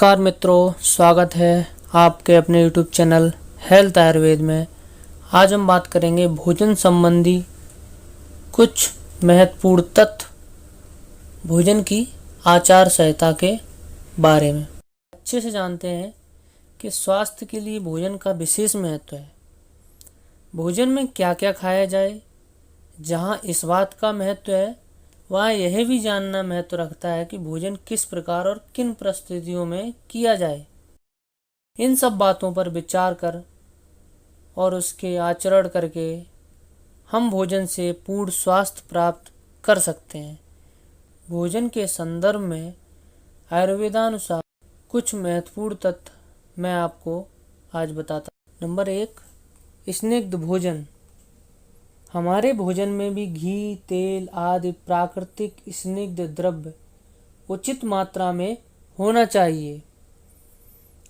नमस्कार मित्रों, स्वागत है आपके अपने YouTube चैनल हेल्थ आयुर्वेद में। आज हम बात करेंगे भोजन संबंधी कुछ महत्वपूर्ण तथ्य भोजन की आचार संहिता के बारे में। अच्छे से जानते हैं कि स्वास्थ्य के लिए भोजन का विशेष महत्व है। भोजन में क्या क्या खाया जाए, जहाँ इस बात का महत्व है वहाँ यह भी जानना महत्व रखता है कि भोजन किस प्रकार और किन परिस्थितियों में किया जाए। इन सब बातों पर विचार कर और उसके आचरण करके हम भोजन से पूर्ण स्वास्थ्य प्राप्त कर सकते हैं। भोजन के संदर्भ में आयुर्वेदानुसार कुछ महत्वपूर्ण तथ्य मैं आपको आज बताता हूँ। नंबर 1, स्निग्ध भोजन। हमारे भोजन में भी घी, तेल आदि प्राकृतिक स्निग्ध द्रव्य उचित मात्रा में होना चाहिए।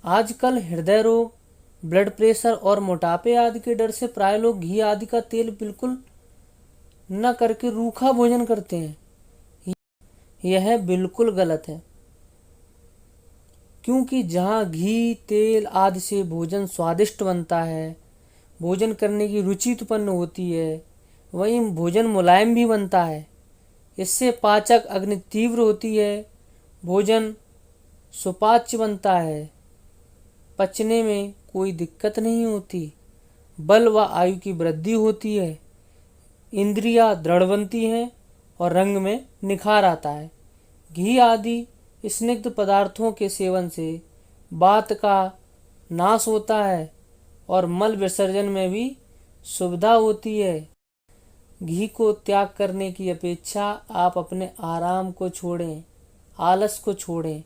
आजकल हृदय रोग, ब्लड प्रेशर और मोटापे आदि के डर से प्राय लोग घी आदि का तेल बिल्कुल न करके रूखा भोजन करते हैं। यह बिल्कुल गलत है, क्योंकि जहाँ घी, तेल आदि से भोजन स्वादिष्ट बनता है, भोजन करने की रुचि उत्पन्न होती है, वहीं भोजन मुलायम भी बनता है। इससे पाचक अग्नि तीव्र होती है, भोजन सुपाच्य बनता है, पचने में कोई दिक्कत नहीं होती, बल व आयु की वृद्धि होती है, इंद्रियां दृढ़ बनती हैं और रंग में निखार आता है। घी आदि स्निग्ध पदार्थों के सेवन से वात का नाश होता है और मल विसर्जन में भी सुविधा होती है। घी को त्याग करने की अपेक्षा आप अपने आराम को छोड़ें, आलस को छोड़ें।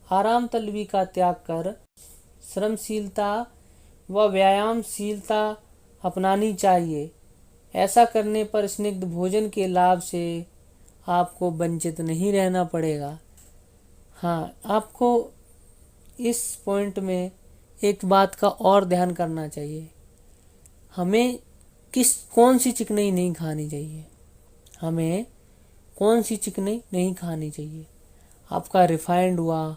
आराम तलबी का त्याग कर श्रमशीलता व व्यायामशीलता अपनानी चाहिए। ऐसा करने पर स्निग्ध भोजन के लाभ से आपको वंचित नहीं रहना पड़ेगा। हाँ, आपको इस पॉइंट में एक बात का और ध्यान करना चाहिए। हमें कौन सी चिकनाई नहीं खानी चाहिए। हमें कौन सी चिकनाई नहीं खानी चाहिए। आपका रिफाइंड हुआ,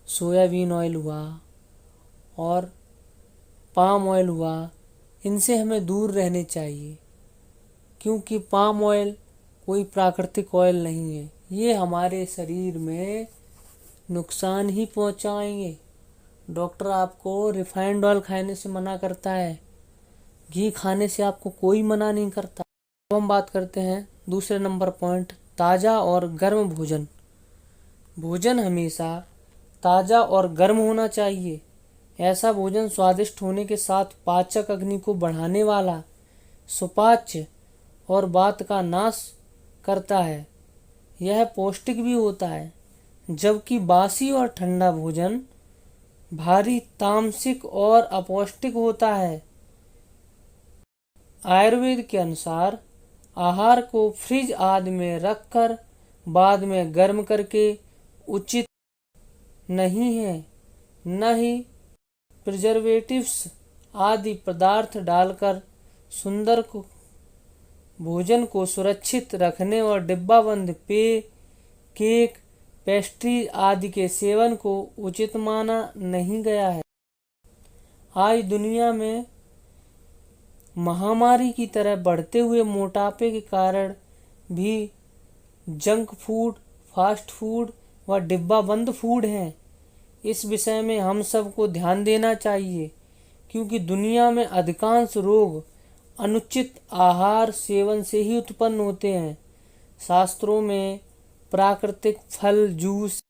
सोयाबीन ऑयल हुआ और पाम ऑयल हुआ, इनसे हमें दूर रहने चाहिए, क्योंकि पाम ऑयल कोई प्राकृतिक ऑयल नहीं है। ये हमारे शरीर में नुकसान ही पहुंचाएंगे। डॉक्टर आपको रिफाइंड ऑयल खाने से मना करता है, घी खाने से आपको कोई मना नहीं करता। अब हम बात करते हैं दूसरे नंबर पॉइंट, ताज़ा और गर्म भोजन। भोजन हमेशा ताज़ा और गर्म होना चाहिए। ऐसा भोजन स्वादिष्ट होने के साथ पाचक अग्नि को बढ़ाने वाला, सुपाच्य और वात का नाश करता है। यह पौष्टिक भी होता है, जबकि बासी और ठंडा भोजन भारी, तामसिक और अपौष्टिक होता है। आयुर्वेद के अनुसार आहार को फ्रिज आदि में रखकर बाद में गर्म करके उचित नहीं है। न ही प्रिजर्वेटिव्स आदि पदार्थ डालकर सुंदर भोजन को सुरक्षित रखने और डिब्बाबंद पेय, केक, पेस्ट्री आदि के सेवन को उचित माना नहीं गया है। आज दुनिया में महामारी की तरह बढ़ते हुए मोटापे के कारण भी जंक फूड, फास्ट फूड व डिब्बाबंद फूड हैं। इस विषय में हम सबको ध्यान देना चाहिए, क्योंकि दुनिया में अधिकांश रोग अनुचित आहार सेवन से ही उत्पन्न होते हैं। शास्त्रों में प्राकृतिक फल, जूस,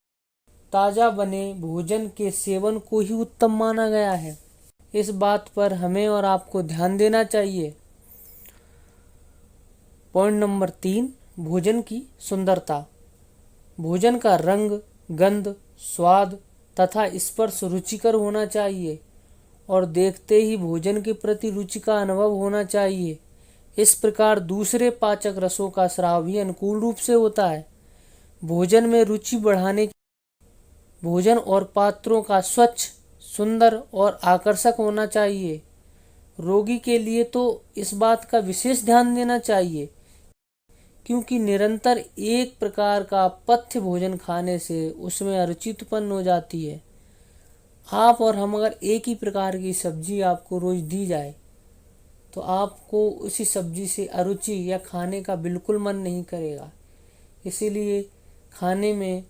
ताज़ा बने भोजन के सेवन को ही उत्तम माना गया है। इस बात पर हमें और आपको ध्यान देना चाहिए। पॉइंट नंबर 3, भोजन की सुंदरता। भोजन का रंग, गंध, स्वाद तथा स्पर्श रुचिकर होना चाहिए और देखते ही भोजन के प्रति रुचि का अनुभव होना चाहिए। इस प्रकार दूसरे पाचक रसों का स्राव भी अनुकूल रूप से होता है। भोजन में रुचि बढ़ाने भोजन और पात्रों का स्वच्छ, सुंदर और आकर्षक होना चाहिए। रोगी के लिए तो इस बात का विशेष ध्यान देना चाहिए क्योंकि निरंतर एक प्रकार का पथ्य भोजन खाने से उसमें अरुचि उत्पन्न हो जाती है। आप और हम अगर एक ही प्रकार की सब्जी आपको रोज दी जाए तो आपको उसी सब्जी से अरुचि या खाने का बिल्कुल मन नहीं करेगा। इसीलिए खाने में,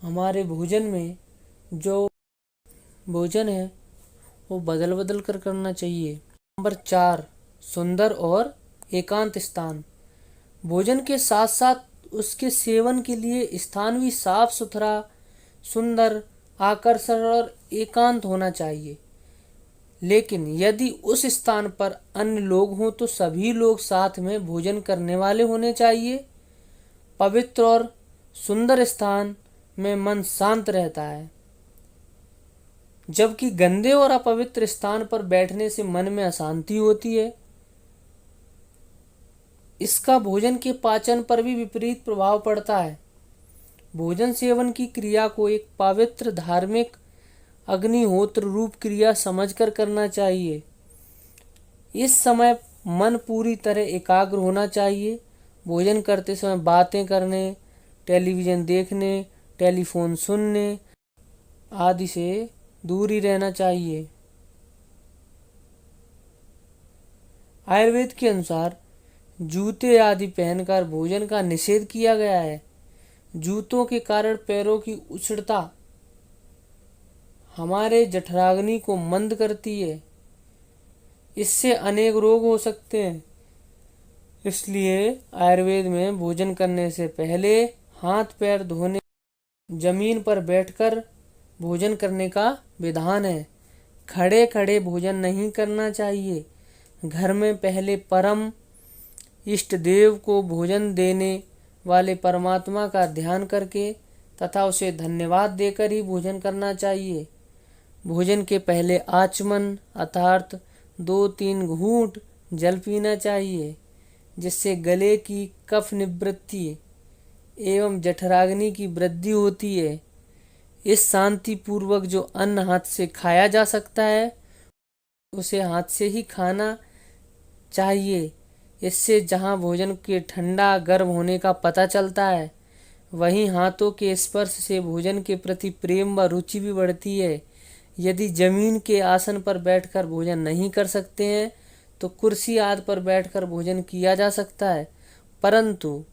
हमारे भोजन में जो भोजन है वो बदल बदल कर करना चाहिए। नंबर 4, सुंदर और एकांत स्थान। भोजन के साथ साथ उसके सेवन के लिए स्थान भी साफ सुथरा, सुंदर, आकर्षक और एकांत होना चाहिए। लेकिन यदि उस स्थान पर अन्य लोग हों तो सभी लोग साथ में भोजन करने वाले होने चाहिए। पवित्र और सुंदर स्थान में मन शांत रहता है, जबकि गंदे और अपवित्र स्थान पर बैठने से मन में अशांति होती है। इसका भोजन के पाचन पर भी विपरीत प्रभाव पड़ता है। भोजन सेवन की क्रिया को एक पवित्र, धार्मिक, अग्निहोत्र रूप क्रिया समझकर करना चाहिए। इस समय मन पूरी तरह एकाग्र होना चाहिए। भोजन करते समय बातें करने, टेलीविज़न देखने, टेलीफोन सुनने आदि से दूर ही रहना चाहिए। आयुर्वेद के अनुसार जूते आदि पहनकर भोजन का निषेध किया गया है। जूतों के कारण पैरों की उछड़ता हमारे जठराग्नि को मंद करती है। इससे अनेक रोग हो सकते हैं। इसलिए आयुर्वेद में भोजन करने से पहले हाथ पैर धोने, जमीन पर बैठकर भोजन करने का विधान है। खड़े खड़े भोजन नहीं करना चाहिए। घर में पहले परम इष्ट देव को भोजन देने वाले परमात्मा का ध्यान करके तथा उसे धन्यवाद देकर ही भोजन करना चाहिए। भोजन के पहले आचमन अर्थात 2-3 घूंट जल पीना चाहिए, जिससे गले की कफ निवृत्ति एवं जठराग्नि की वृद्धि होती है। इस शांति पूर्वक जो अन्न हाथ से खाया जा सकता है उसे हाथ से ही खाना चाहिए। इससे जहाँ भोजन के ठंडा गर्म होने का पता चलता है, वहीं हाथों के स्पर्श से भोजन के प्रति प्रेम व रुचि भी बढ़ती है। यदि जमीन के आसन पर बैठकर भोजन नहीं कर सकते हैं तो कुर्सी आदि पर बैठकर भोजन किया जा सकता है, परंतु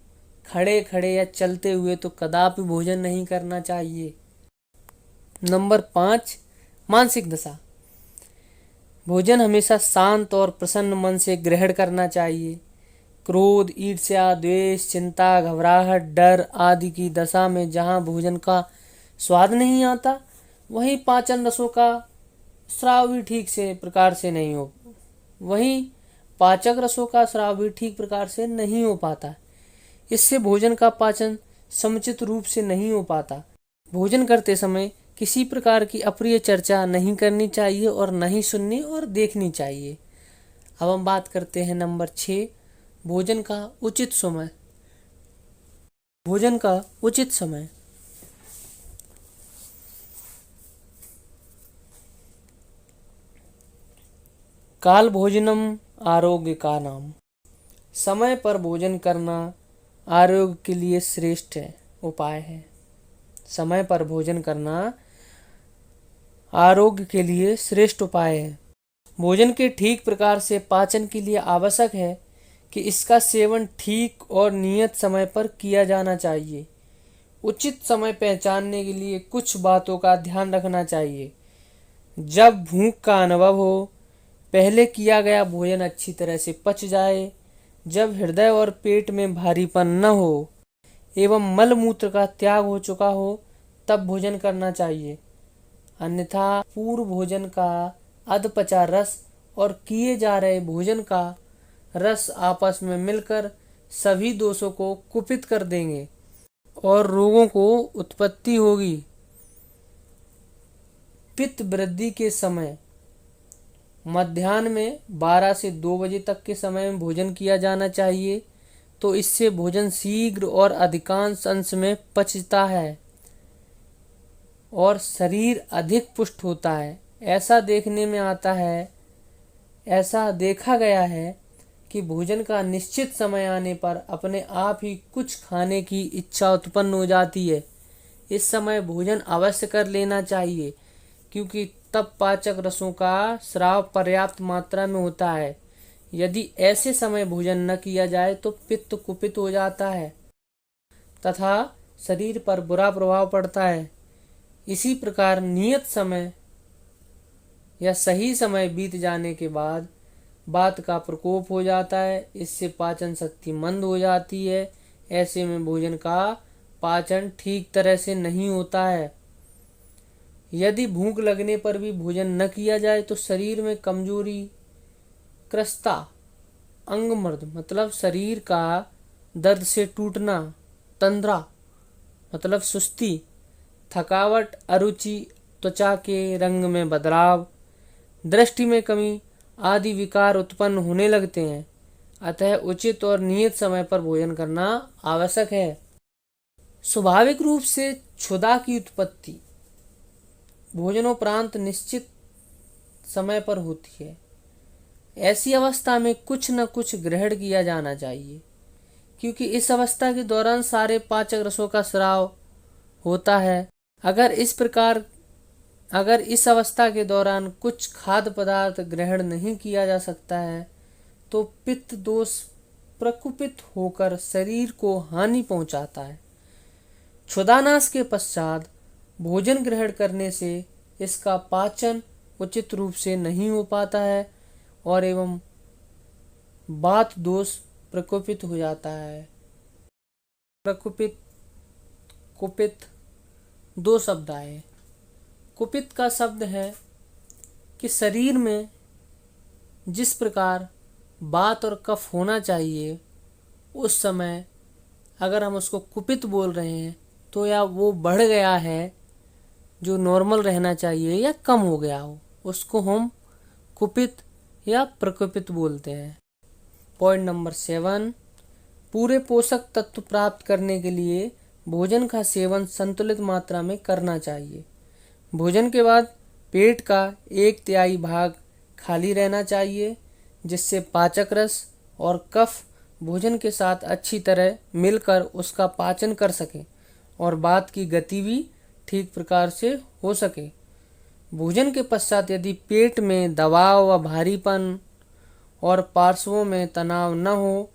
खड़े खड़े या चलते हुए तो कदापि भोजन नहीं करना चाहिए। नंबर 5, मानसिक दशा। भोजन हमेशा शांत और प्रसन्न मन से ग्रहण करना चाहिए। क्रोध, ईर्ष्या, द्वेष, चिंता, घबराहट, डर आदि की दशा में जहाँ भोजन का स्वाद नहीं आता, वहीं पाचन रसों का स्राव भी ठीक से प्रकार से नहीं हो वहीं पाचक रसों का स्राव भी ठीक प्रकार से नहीं हो पाता। इससे भोजन का पाचन समुचित रूप से नहीं हो पाता। भोजन करते समय किसी प्रकार की अप्रिय चर्चा नहीं करनी चाहिए और नहीं सुननी और देखनी चाहिए। अब हम बात करते हैं नंबर 6, भोजन का उचित समय। भोजन का उचित समय। काल भोजनम आरोग्य का नाम। समय पर भोजन करना आरोग्य के लिए श्रेष्ठ उपाय है। समय पर भोजन करना आरोग्य के लिए श्रेष्ठ उपाय है। भोजन के ठीक प्रकार से पाचन के लिए आवश्यक है कि इसका सेवन ठीक और नियत समय पर किया जाना चाहिए। उचित समय पहचानने के लिए कुछ बातों का ध्यान रखना चाहिए। जब भूख का अनुभव हो, पहले किया गया भोजन अच्छी तरह से पच जाए, जब हृदय और पेट में भारीपन न हो एवं मल मूत्र का त्याग हो चुका हो, तब भोजन करना चाहिए। अन्यथा पूर्व भोजन का अधपचा रस और किए जा रहे भोजन का रस आपस में मिलकर सभी दोषों को कुपित कर देंगे और रोगों को उत्पत्ति होगी। पित्त वृद्धि के समय मध्याह्न में 12 से 2 बजे तक के समय में भोजन किया जाना चाहिए, तो इससे भोजन शीघ्र और अधिकांश अंश में पचता है और शरीर अधिक पुष्ट होता है। ऐसा देखा गया है कि भोजन का निश्चित समय आने पर अपने आप ही कुछ खाने की इच्छा उत्पन्न हो जाती है। इस समय भोजन अवश्य कर लेना चाहिए, क्योंकि तब पाचक रसों का स्राव पर्याप्त मात्रा में होता है। यदि ऐसे समय भोजन न किया जाए तो पित्त कुपित हो जाता है तथा शरीर पर बुरा प्रभाव पड़ता है। इसी प्रकार नियत समय या सही समय बीत जाने के बाद वात का प्रकोप हो जाता है। इससे पाचन शक्ति मंद हो जाती है। ऐसे में भोजन का पाचन ठीक तरह से नहीं होता है। यदि भूख लगने पर भी भोजन न किया जाए तो शरीर में कमजोरी, कृशता, अंगमर्द मतलब शरीर का दर्द से टूटना, तंद्रा मतलब सुस्ती, थकावट, अरुचि, त्वचा के रंग में बदलाव, दृष्टि में कमी आदि विकार उत्पन्न होने लगते हैं। अतः उचित और नियत समय पर भोजन करना आवश्यक है। स्वाभाविक रूप से क्षुधा की उत्पत्ति भोजनोपरांत निश्चित समय पर होती है। ऐसी अवस्था में कुछ न कुछ ग्रहण किया जाना चाहिए, क्योंकि इस अवस्था के दौरान सारे पाचक रसों का स्राव होता है। अगर इस अवस्था के दौरान कुछ खाद्य पदार्थ ग्रहण नहीं किया जा सकता है तो पित्त दोष प्रकुपित होकर शरीर को हानि पहुंचाता है। क्षुधानाश के पश्चात भोजन ग्रहण करने से इसका पाचन उचित रूप से नहीं हो पाता है और एवं वात दोष प्रकोपित हो जाता है। प्रकुपित, कुपित दो शब्द आए। कुपित का शब्द है कि शरीर में जिस प्रकार वात और कफ होना चाहिए उस समय अगर हम उसको कुपित बोल रहे हैं तो या वो बढ़ गया है जो नॉर्मल रहना चाहिए या कम हो गया हो, उसको हम कुपित या प्रकुपित बोलते हैं। पॉइंट नंबर 7, पूरे पोषक तत्व प्राप्त करने के लिए भोजन का सेवन संतुलित मात्रा में करना चाहिए। भोजन के बाद पेट का 1/3 भाग खाली रहना चाहिए, जिससे पाचक रस और कफ भोजन के साथ अच्छी तरह मिलकर उसका पाचन कर सके और वात की गति भी ठीक प्रकार से हो सके। भोजन के पश्चात यदि पेट में दबाव व भारीपन और पार्श्वों में तनाव न हो,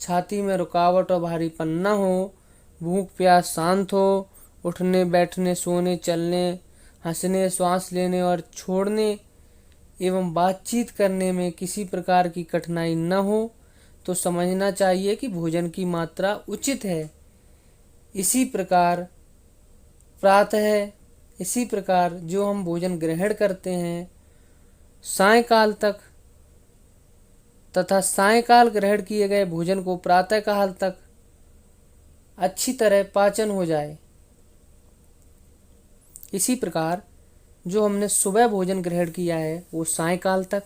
छाती में रुकावट और भारीपन न हो, भूख प्यास शांत हो, उठने बैठने सोने चलने हंसने श्वास लेने और छोड़ने एवं बातचीत करने में किसी प्रकार की कठिनाई न हो, तो समझना चाहिए कि भोजन की मात्रा उचित है। इसी प्रकार जो हम भोजन ग्रहण करते हैं सायंकाल तक तथा सायंकाल ग्रहण किए गए भोजन को प्रातःकाल तक अच्छी तरह पाचन हो जाए। इसी प्रकार जो हमने सुबह भोजन ग्रहण किया है वो सायंकाल तक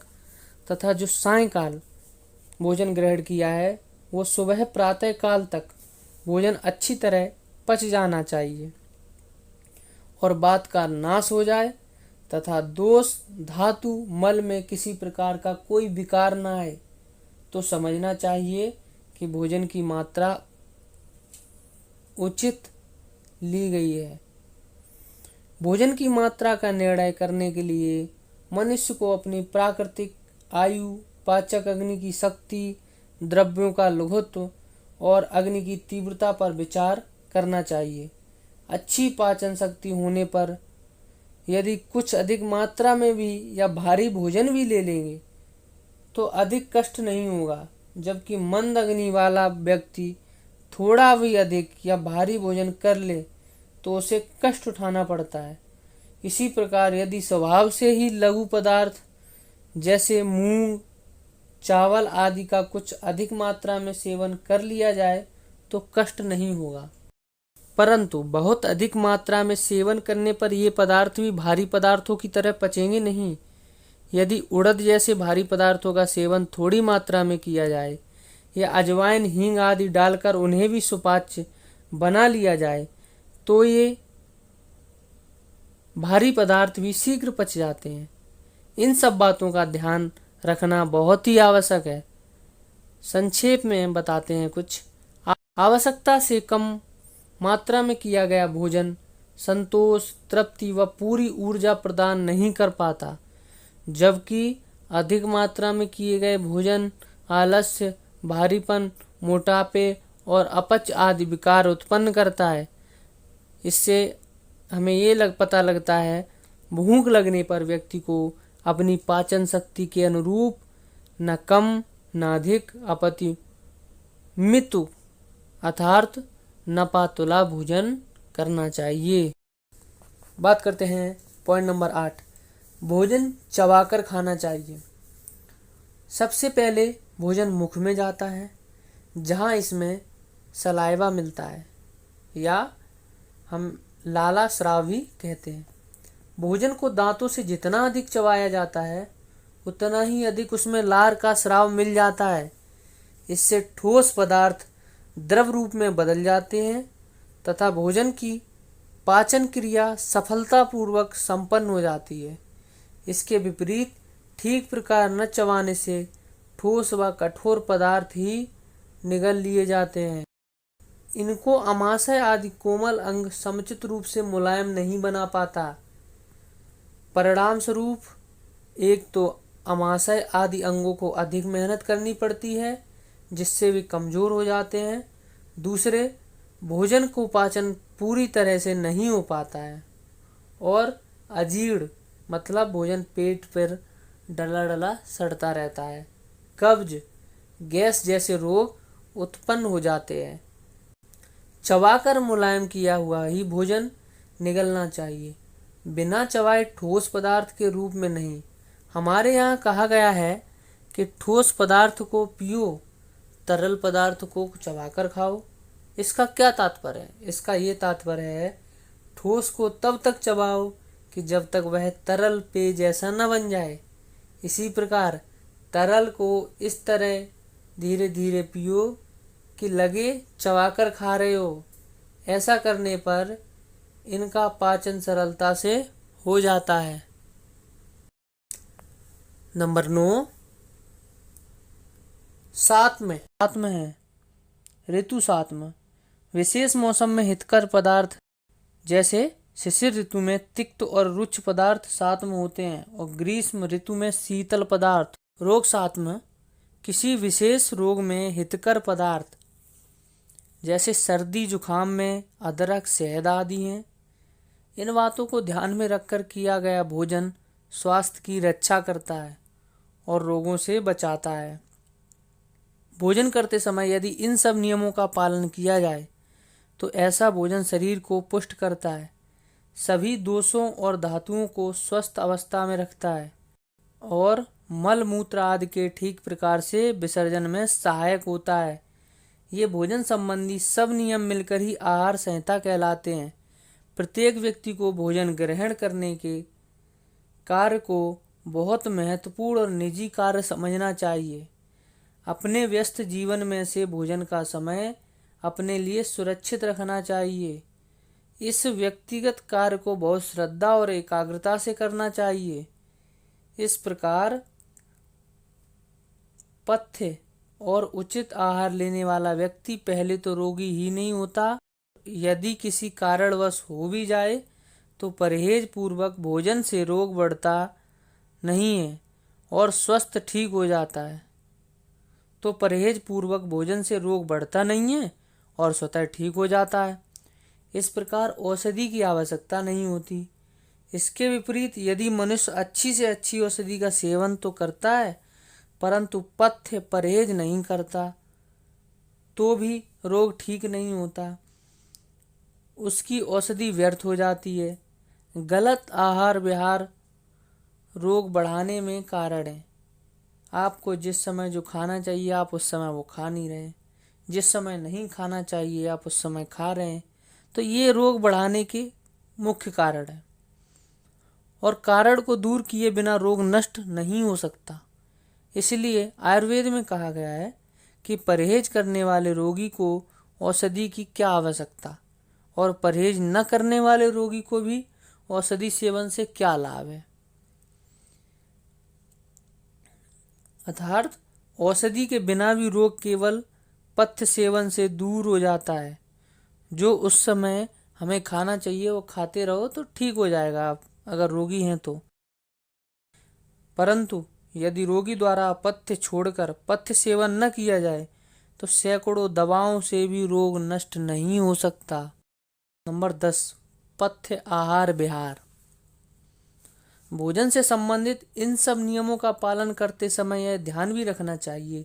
तथा जो सायंकाल भोजन ग्रहण किया है वो सुबह प्रातःकाल तक भोजन अच्छी तरह पच जाना चाहिए और वात का नाश हो जाए तथा दोष धातु मल में किसी प्रकार का कोई विकार न आए, तो समझना चाहिए कि भोजन की मात्रा उचित ली गई है। भोजन की मात्रा का निर्णय करने के लिए मनुष्य को अपनी प्राकृतिक आयु, पाचक अग्नि की शक्ति, द्रव्यों का लघुत्व और अग्नि की तीव्रता पर विचार करना चाहिए। अच्छी पाचन शक्ति होने पर यदि कुछ अधिक मात्रा में भी या भारी भोजन भी ले लेंगे तो अधिक कष्ट नहीं होगा, जबकि मंद अग्नि वाला व्यक्ति थोड़ा भी अधिक या भारी भोजन कर ले तो उसे कष्ट उठाना पड़ता है। इसी प्रकार यदि स्वभाव से ही लघु पदार्थ जैसे मूंग, चावल आदि का कुछ अधिक मात्रा में सेवन कर लिया जाए तो कष्ट नहीं होगा, परंतु बहुत अधिक मात्रा में सेवन करने पर ये पदार्थ भी भारी पदार्थों की तरह पचेंगे नहीं। यदि उड़द जैसे भारी पदार्थों का सेवन थोड़ी मात्रा में किया जाए या अजवाइन, हींग आदि डालकर उन्हें भी सुपाच्य बना लिया जाए तो ये भारी पदार्थ भी शीघ्र पच जाते हैं। इन सब बातों का ध्यान रखना बहुत ही आवश्यक है। संक्षेप में बताते हैं कुछ। आवश्यकता से कम मात्रा में किया गया भोजन संतोष, तृप्ति व पूरी ऊर्जा प्रदान नहीं कर पाता, जबकि अधिक मात्रा में किए गए भोजन आलस्य, भारीपन, मोटापे और अपच आदि विकार उत्पन्न करता है। इससे हमें ये पता लगता है, भूख लगने पर व्यक्ति को अपनी पाचन शक्ति के अनुरूप न कम न अधिक अपति मितु अर्थात नपातुला भोजन करना चाहिए। बात करते हैं पॉइंट नंबर 8, भोजन चबाकर खाना चाहिए। सबसे पहले भोजन मुख में जाता है, जहाँ इसमें सलाइवा मिलता है या हम लाला स्राव भी कहते हैं। भोजन को दांतों से जितना अधिक चबाया जाता है, उतना ही अधिक उसमें लार का स्राव मिल जाता है। इससे ठोस पदार्थ द्रव रूप में बदल जाते हैं तथा भोजन की पाचन क्रिया सफलतापूर्वक संपन्न हो जाती है। इसके विपरीत ठीक प्रकार न चबाने से ठोस व कठोर पदार्थ ही निगल लिए जाते हैं। इनको आमाशय आदि कोमल अंग समुचित रूप से मुलायम नहीं बना पाता। परिणाम स्वरूप एक तो आमाशय आदि अंगों को अधिक मेहनत करनी पड़ती है, जिससे वे कमजोर हो जाते हैं। दूसरे, भोजन को पाचन पूरी तरह से नहीं हो पाता है और अजीर्ण मतलब भोजन पेट पर डला डला सड़ता रहता है। कब्ज, गैस जैसे रोग उत्पन्न हो जाते हैं। चबाकर मुलायम किया हुआ ही भोजन निगलना चाहिए, बिना चबाए ठोस पदार्थ के रूप में नहीं। हमारे यहाँ कहा गया है कि ठोस पदार्थ को पियो, तरल पदार्थ को चबाकर खाओ। इसका क्या तात्पर्य है? इसका ये तात्पर्य है, ठोस को तब तक चबाओ कि जब तक वह तरल पेय जैसा न बन जाए। इसी प्रकार तरल को इस तरह धीरे धीरे पियो कि लगे चबाकर खा रहे हो। ऐसा करने पर इनका पाचन सरलता से हो जाता है। नंबर 9, सात में है ऋतु सात्म। विशेष मौसम में हितकर पदार्थ जैसे शिशिर ऋतु में तिक्त और रुक्ष पदार्थ सात्म होते हैं और ग्रीष्म ऋतु में शीतल पदार्थ। रोग सात्म किसी विशेष रोग में हितकर पदार्थ जैसे सर्दी जुखाम में अदरक, शहद आदि हैं। इन बातों को ध्यान में रखकर किया गया भोजन स्वास्थ्य की रक्षा करता है और रोगों से बचाता है। भोजन करते समय यदि इन सब नियमों का पालन किया जाए तो ऐसा भोजन शरीर को पुष्ट करता है, सभी दोषों और धातुओं को स्वस्थ अवस्था में रखता है और मल मूत्र आदि के ठीक प्रकार से विसर्जन में सहायक होता है। ये भोजन संबंधी सब नियम मिलकर ही आहार संहिता कहलाते हैं। प्रत्येक व्यक्ति को भोजन ग्रहण करने के कार्य को बहुत महत्वपूर्ण और निजी कार्य समझना चाहिए। अपने व्यस्त जीवन में से भोजन का समय अपने लिए सुरक्षित रखना चाहिए। इस व्यक्तिगत कार्य को बहुत श्रद्धा और एकाग्रता से करना चाहिए। इस प्रकार पथ्य और उचित आहार लेने वाला व्यक्ति पहले तो रोगी ही नहीं होता, यदि किसी कारणवश हो भी जाए तो परहेज पूर्वक भोजन से रोग बढ़ता नहीं है और स्वस्थ ठीक हो जाता है। तो परहेज पूर्वक भोजन से रोग बढ़ता नहीं है और स्वतः ठीक हो जाता है। इस प्रकार औषधि की आवश्यकता नहीं होती। इसके विपरीत यदि मनुष्य अच्छी से अच्छी औषधि का सेवन तो करता है परंतु पथ्य परहेज नहीं करता तो भी रोग ठीक नहीं होता, उसकी औषधि व्यर्थ हो जाती है। गलत आहार विहार रोग बढ़ाने में कारण है। आपको जिस समय जो खाना चाहिए आप उस समय वो खा नहीं रहे, जिस समय नहीं खाना चाहिए आप उस समय खा रहे हैं, तो ये रोग बढ़ाने के मुख्य कारण है। और कारण को दूर किए बिना रोग नष्ट नहीं हो सकता। इसलिए आयुर्वेद में कहा गया है कि परहेज करने वाले रोगी को औषधि की क्या आवश्यकता और परहेज न करने वाले रोगी को भी औषधि सेवन से क्या लाभ है। अर्थात औषधि के बिना भी रोग केवल पथ्य सेवन से दूर हो जाता है। जो उस समय हमें खाना चाहिए वो खाते रहो तो ठीक हो जाएगा, आप अगर रोगी हैं तो। परंतु यदि रोगी द्वारा पथ्य छोड़कर पथ्य सेवन न किया जाए तो सैकड़ों दवाओं से भी रोग नष्ट नहीं हो सकता। नंबर 10, पथ्य आहार विहार। भोजन से संबंधित इन सब नियमों का पालन करते समय यह ध्यान भी रखना चाहिए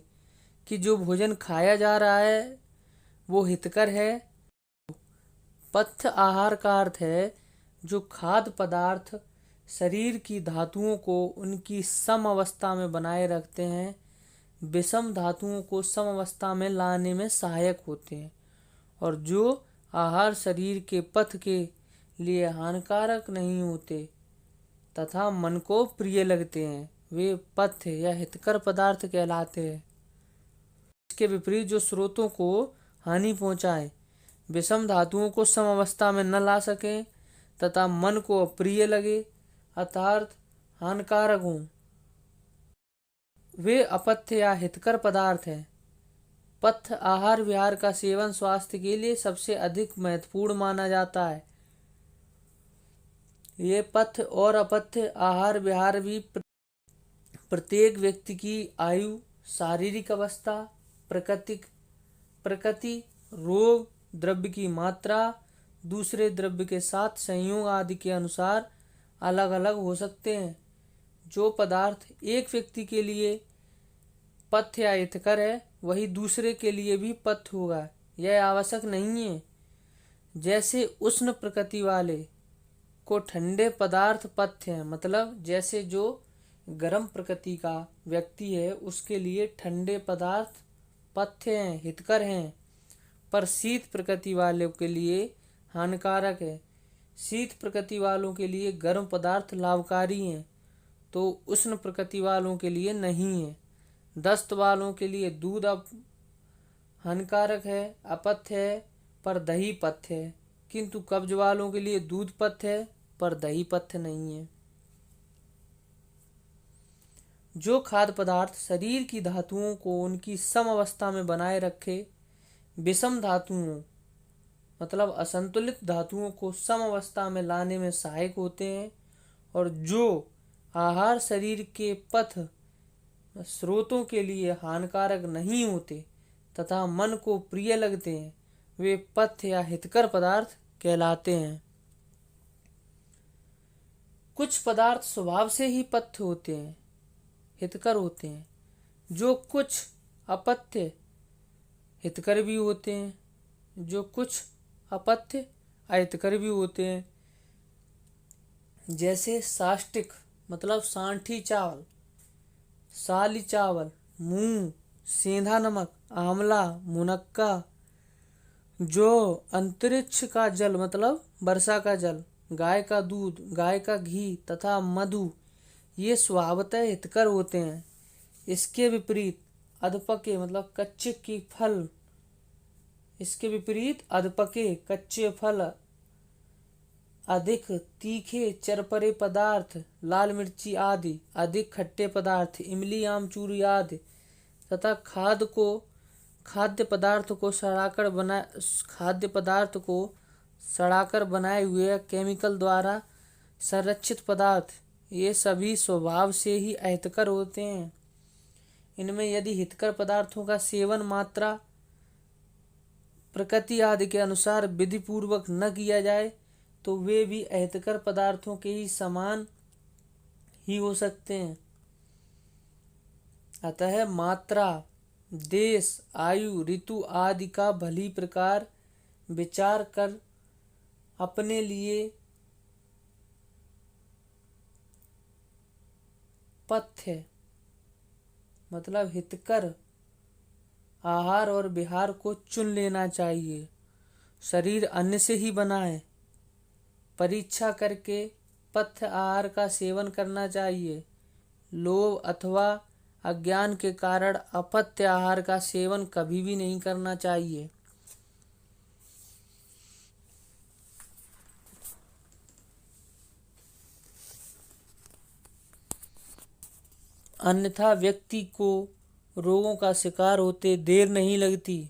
कि जो भोजन खाया जा रहा है वो हितकर है। पथ्य आहार का अर्थ है जो खाद्य पदार्थ शरीर की धातुओं को उनकी सम अवस्था में बनाए रखते हैं, विषम धातुओं को सम अवस्था में लाने में सहायक होते हैं, और जो आहार शरीर के पथ के लिए हानिकारक नहीं होते तथा मन को प्रिय लगते हैं, वे पथ्य या हितकर पदार्थ कहलाते हैं। इसके विपरीत जो स्रोतों को हानि पहुंचाए, विषम धातुओं को सम अवस्था में न ला सके तथा मन को अप्रिय लगे अर्थात हानिकारक हों, वे अपथ्य या हितकर पदार्थ हैं। पथ्य आहार विहार का सेवन स्वास्थ्य के लिए सबसे अधिक महत्वपूर्ण माना जाता है। ये पथ्य और अपथ्य आहार विहार भी प्रत्येक व्यक्ति की आयु, शारीरिक अवस्था, प्रकृति, रोग, द्रव्य की मात्रा, दूसरे द्रव्य के साथ संयोग आदि के अनुसार अलग अलग हो सकते हैं। जो पदार्थ एक व्यक्ति के लिए पथ्य या हितकर है वही दूसरे के लिए भी पथ्य होगा, यह आवश्यक नहीं है। जैसे उष्ण प्रकृति वाले को ठंडे पदार्थ पथ्य हैं, मतलब जैसे जो गर्म प्रकृति का व्यक्ति है उसके लिए ठंडे पदार्थ पथ्य हैं, हितकर हैं, पर शीत प्रकृति वालों के लिए हानिकारक है। शीत प्रकृति वालों के लिए गर्म पदार्थ लाभकारी हैं तो उष्ण प्रकृति वालों के लिए नहीं है। दस्त वालों के लिए दूध हानिकारक है, अपथ्य है, पर दही पथ्य है, किंतु कब्ज वालों के लिए दूध पथ्य है पर दही पथ्य नहीं है। जो खाद्य पदार्थ शरीर की धातुओं को उनकी सम अवस्था में बनाए रखे, विषम धातुओं मतलब असंतुलित धातुओं को सम अवस्था में लाने में सहायक होते हैं, और जो आहार शरीर के पथ स्रोतों के लिए हानिकारक नहीं होते तथा मन को प्रिय लगते हैं, वे पथ्य या हितकर पदार्थ कहलाते हैं। कुछ पदार्थ स्वभाव से ही पथ्य होते हैं, हितकर होते हैं, जो कुछ अपथ्य हितकर भी होते हैं, जो कुछ अपथ्य अहितकर भी होते हैं। जैसे साष्टिक मतलब सांठी चावल, साली चावल, मूंग, सेंधा नमक, आंवला, मुनक्का। जो अंतरिक्ष का जल मतलब वर्षा का जल, गाय का दूध, गाय का घी तथा मधु, ये स्वभावतः हितकर होते हैं। इसके विपरीत अधपके मतलब कच्चे की फल, इसके विपरीत अधपके कच्चे फल, अधिक तीखे चरपरे पदार्थ, लाल मिर्ची आदि, अधिक खट्टे पदार्थ, इमली, आमचूर आदि तथा खाद्य पदार्थ को सड़ाकर बनाए हुए केमिकल द्वारा संरक्षित पदार्थ, ये सभी स्वभाव से ही अहितकर होते हैं। इनमें यदि हितकर पदार्थों का सेवन मात्रा, प्रकृति आदि के अनुसार विधि पूर्वक न किया जाए तो वे भी अहितकर पदार्थों के ही समान ही हो सकते हैं। अतः मात्रा, देश, आयु, ऋतु आदि का भली प्रकार विचार कर अपने लिए पथ्य मतलब हितकर आहार और विहार को चुन लेना चाहिए। शरीर अन्न से ही बना है, परीक्षा करके पथ्य आहार का सेवन करना चाहिए। लोभ अथवा अज्ञान के कारण अपथ्य आहार का सेवन कभी भी नहीं करना चाहिए। अन्यथा व्यक्ति को रोगों का शिकार होते देर नहीं लगती।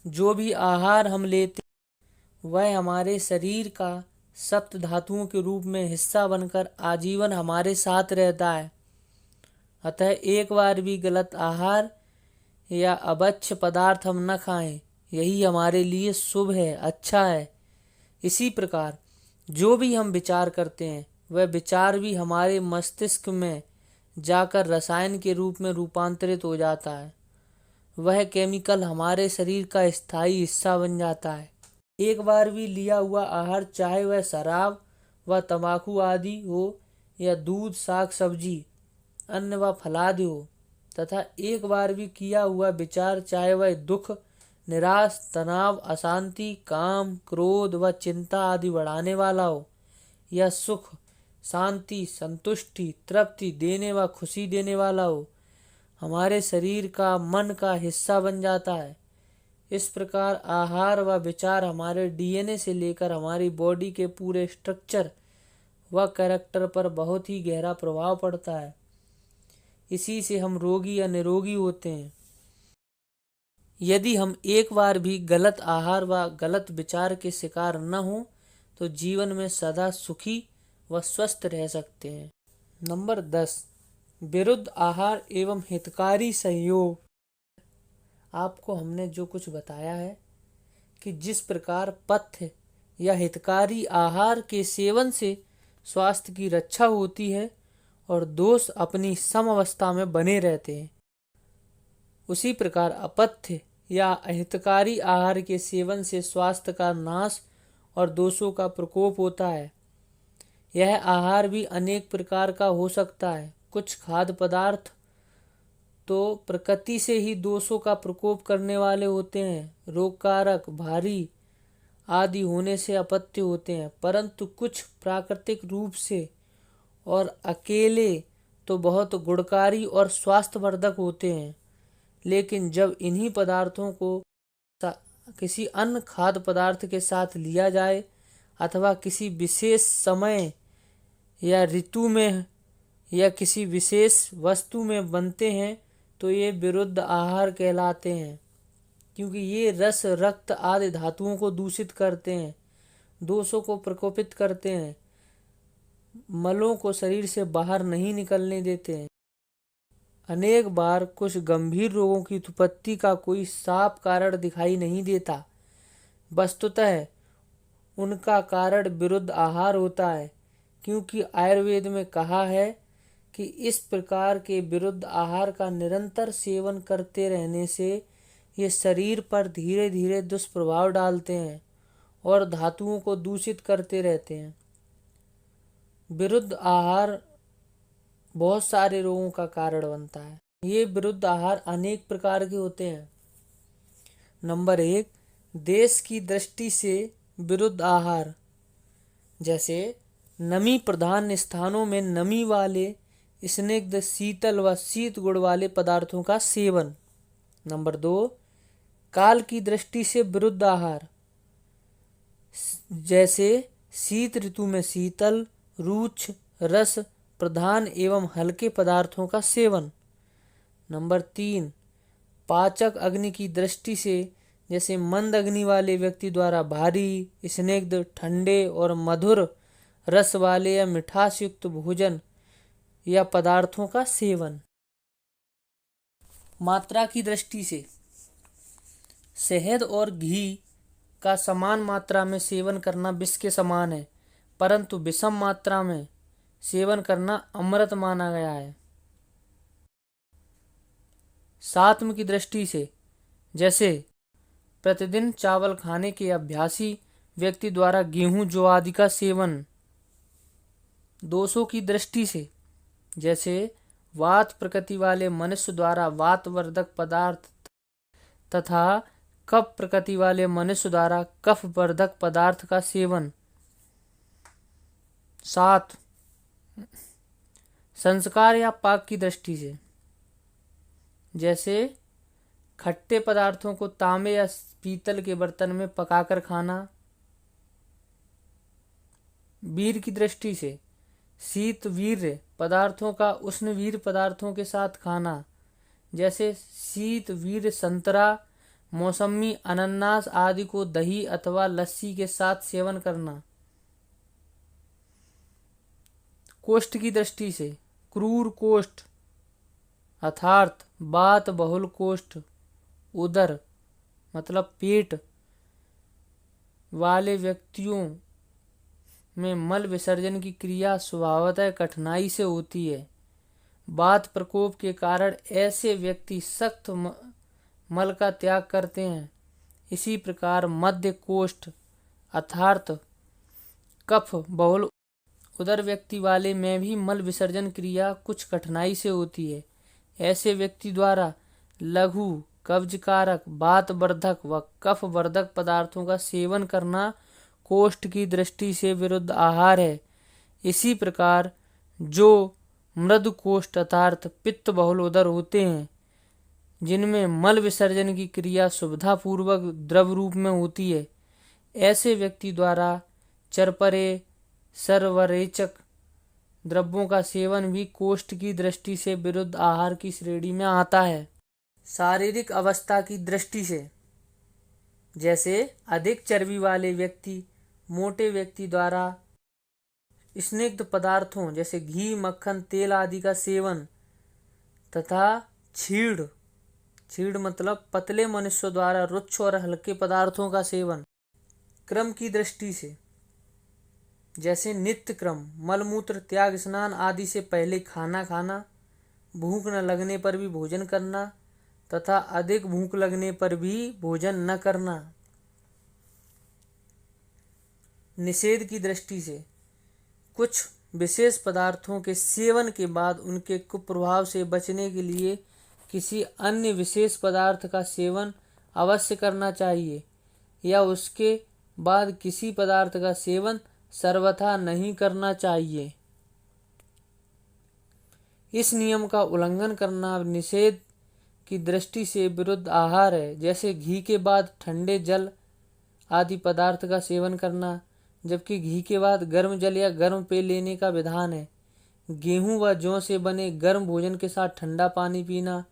जो भी आहार हम लेते वह हमारे शरीर का सप्त धातुओं के रूप में हिस्सा बनकर आजीवन हमारे साथ रहता है। अतः एक बार भी गलत आहार या अभक्ष्य पदार्थ हम न खाएं, यही हमारे लिए शुभ है, अच्छा है। इसी प्रकार जो भी हम विचार करते हैं वह विचार भी हमारे मस्तिष्क में जाकर रसायन के रूप में रूपांतरित हो जाता है। वह केमिकल हमारे शरीर का स्थायी हिस्सा बन जाता है। एक बार भी लिया हुआ आहार, चाहे वह शराब व तंबाकू आदि हो या दूध, साग सब्जी, अन्न व फलादि हो, तथा एक बार भी किया हुआ विचार, चाहे वह दुख, निराश, तनाव, अशांति, काम, क्रोध व चिंता आदि बढ़ाने वाला हो या सुख, शांति, संतुष्टि, तृप्ति देने व खुशी देने वाला हो, हमारे शरीर का, मन का हिस्सा बन जाता है। इस प्रकार आहार व विचार हमारे डीएनए से लेकर हमारी बॉडी के पूरे स्ट्रक्चर व कैरेक्टर पर बहुत ही गहरा प्रभाव पड़ता है। इसी से हम रोगी या निरोगी होते हैं। यदि हम एक बार भी गलत आहार व गलत विचार के शिकार न हो तो जीवन में सदा सुखी व स्वस्थ रह सकते हैं। नंबर 10, विरुद्ध आहार एवं हितकारी संयोग। आपको हमने जो कुछ बताया है कि जिस प्रकार पथ्य या हितकारी आहार के सेवन से स्वास्थ्य की रक्षा होती है और दोष अपनी सम अवस्था में बने रहते हैं, उसी प्रकार अपथ्य या अहितकारी आहार के सेवन से स्वास्थ्य का नाश और दोषों का प्रकोप होता है। यह आहार भी अनेक प्रकार का हो सकता है। कुछ खाद्य पदार्थ तो प्रकृति से ही दोषों का प्रकोप करने वाले होते हैं, रोगकारक, भारी आदि होने से अपत्य होते हैं, परंतु कुछ प्राकृतिक रूप से और अकेले तो बहुत गुणकारी और स्वास्थ्यवर्धक होते हैं। लेकिन जब इन्हीं पदार्थों को किसी अन्य खाद्य पदार्थ के साथ लिया जाए अथवा किसी विशेष समय या ऋतु में या किसी विशेष वस्तु में बनते हैं तो ये विरुद्ध आहार कहलाते हैं, क्योंकि ये रस, रक्त आदि धातुओं को दूषित करते हैं, दोषों को प्रकोपित करते हैं, मलों को शरीर से बाहर नहीं निकलने देते हैं। अनेक बार कुछ गंभीर रोगों की उत्पत्ति का कोई साफ कारण दिखाई नहीं देता। वस्तुतः उनका कारण विरुद्ध आहार होता है, क्योंकि आयुर्वेद में कहा है कि इस प्रकार के विरुद्ध आहार का निरंतर सेवन करते रहने से ये शरीर पर धीरे धीरे दुष्प्रभाव डालते हैं और धातुओं को दूषित करते रहते हैं। विरुद्ध आहार बहुत सारे रोगों का कारण बनता है। ये विरुद्ध आहार अनेक प्रकार के होते हैं। नंबर 1, देश की दृष्टि से विरुद्ध आहार, जैसे नमी प्रधान स्थानों में नमी वाले स्निग्ध, शीतल व शीत गुण वाले पदार्थों का सेवन। नंबर 2, काल की दृष्टि से विरुद्ध आहार, जैसे शीत ऋतु में शीतल, रुक्ष, रस प्रधान एवं हल्के पदार्थों का सेवन। नंबर 3, पाचक अग्नि की दृष्टि से, जैसे मंद अग्नि वाले व्यक्ति द्वारा भारी, स्निग्ध, ठंडे और मधुर रस वाले या मिठास युक्त भोजन या पदार्थों का सेवन। मात्रा की दृष्टि से, शहद और घी का समान मात्रा में सेवन करना विष के समान है, परंतु विषम मात्रा में सेवन करना अमृत माना गया है। सात्म की दृष्टि से, जैसे प्रतिदिन चावल खाने के अभ्यासी व्यक्ति द्वारा गेहूं, जौ आदि का सेवन। दोषों की दृष्टि से, जैसे वात प्रकृति वाले मनुष्य द्वारा वातवर्धक पदार्थ तथा कफ प्रकृति वाले मनुष्य द्वारा कफवर्धक पदार्थ का सेवन। 7, संस्कार या पाक की दृष्टि से, जैसे खट्टे पदार्थों को तांबे या पीतल के बर्तन में पकाकर खाना। वीर की दृष्टि से, शीत वीर्य पदार्थों का उष्ण वीर पदार्थों के साथ खाना, जैसे शीत वीर्य संतरा, मौसमी, अनानास आदि को दही अथवा लस्सी के साथ सेवन करना। कोष्ठ की दृष्टि से क्रूर कोष्ठ अर्थात वात बहुल कोष्ठ, उदर मतलब पेट वाले व्यक्तियों में मल विसर्जन की क्रिया स्वभावतः कठिनाई से होती है। वात प्रकोप के कारण ऐसे व्यक्ति सख्त मल का त्याग करते हैं। इसी प्रकार मध्य कोष्ठ अर्थात कफ बहुल उदर व्यक्ति वाले में भी मल विसर्जन क्रिया कुछ कठिनाई से होती है। ऐसे व्यक्ति द्वारा लघु कब्जकारक, वातवर्धक व कफ वर्धक पदार्थों का सेवन करना कोष्ठ की दृष्टि से विरुद्ध आहार है। इसी प्रकार जो मृदु कोष्ठ अर्थात पित्त बहुल उदर होते हैं, जिनमें मल विसर्जन की क्रिया सुविधापूर्वक द्रव रूप में होती है, ऐसे व्यक्ति द्वारा चरपरे सर्वरेचक द्रव्यों का सेवन भी कोष्ठ की दृष्टि से विरुद्ध आहार की श्रेणी में आता है। शारीरिक अवस्था की दृष्टि से जैसे अधिक चर्बी वाले व्यक्ति, मोटे व्यक्ति द्वारा स्निग्ध पदार्थों जैसे घी, मक्खन, तेल आदि का सेवन तथा छीड़ मतलब पतले मनुष्य द्वारा रुक्ष और हल्के पदार्थों का सेवन। क्रम की दृष्टि से जैसे नित्य क्रम, मलमूत्र त्याग, स्नान आदि से पहले खाना खाना, भूख न लगने पर भी भोजन करना तथा अधिक भूख लगने पर भी भोजन न करना। निषेध की दृष्टि से कुछ विशेष पदार्थों के सेवन के बाद उनके कुप्रभाव से बचने के लिए किसी अन्य विशेष पदार्थ का सेवन अवश्य करना चाहिए या उसके बाद किसी पदार्थ का सेवन सर्वथा नहीं करना चाहिए। इस नियम का उल्लंघन करना निषेध की दृष्टि से विरुद्ध आहार है। जैसे घी के बाद ठंडे जल आदि पदार्थ का सेवन करना, जबकि घी के बाद गर्म जल या गर्म पेय लेने का विधान है। गेहूं व जौ से बने गर्म भोजन के साथ ठंडा पानी पीना,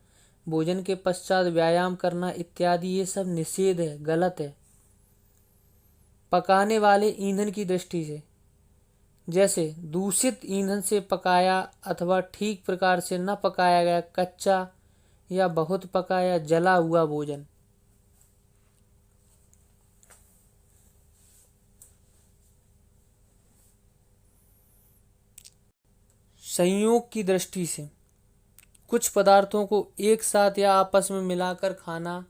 भोजन के पश्चात व्यायाम करना इत्यादि ये सब निषेध है, गलत है। पकाने वाले ईंधन की दृष्टि से जैसे दूषित ईंधन से पकाया अथवा ठीक प्रकार से न पकाया गया कच्चा या बहुत पका या जला हुआ भोजन। संयोग की दृष्टि से कुछ पदार्थों को एक साथ या आपस में मिलाकर खाना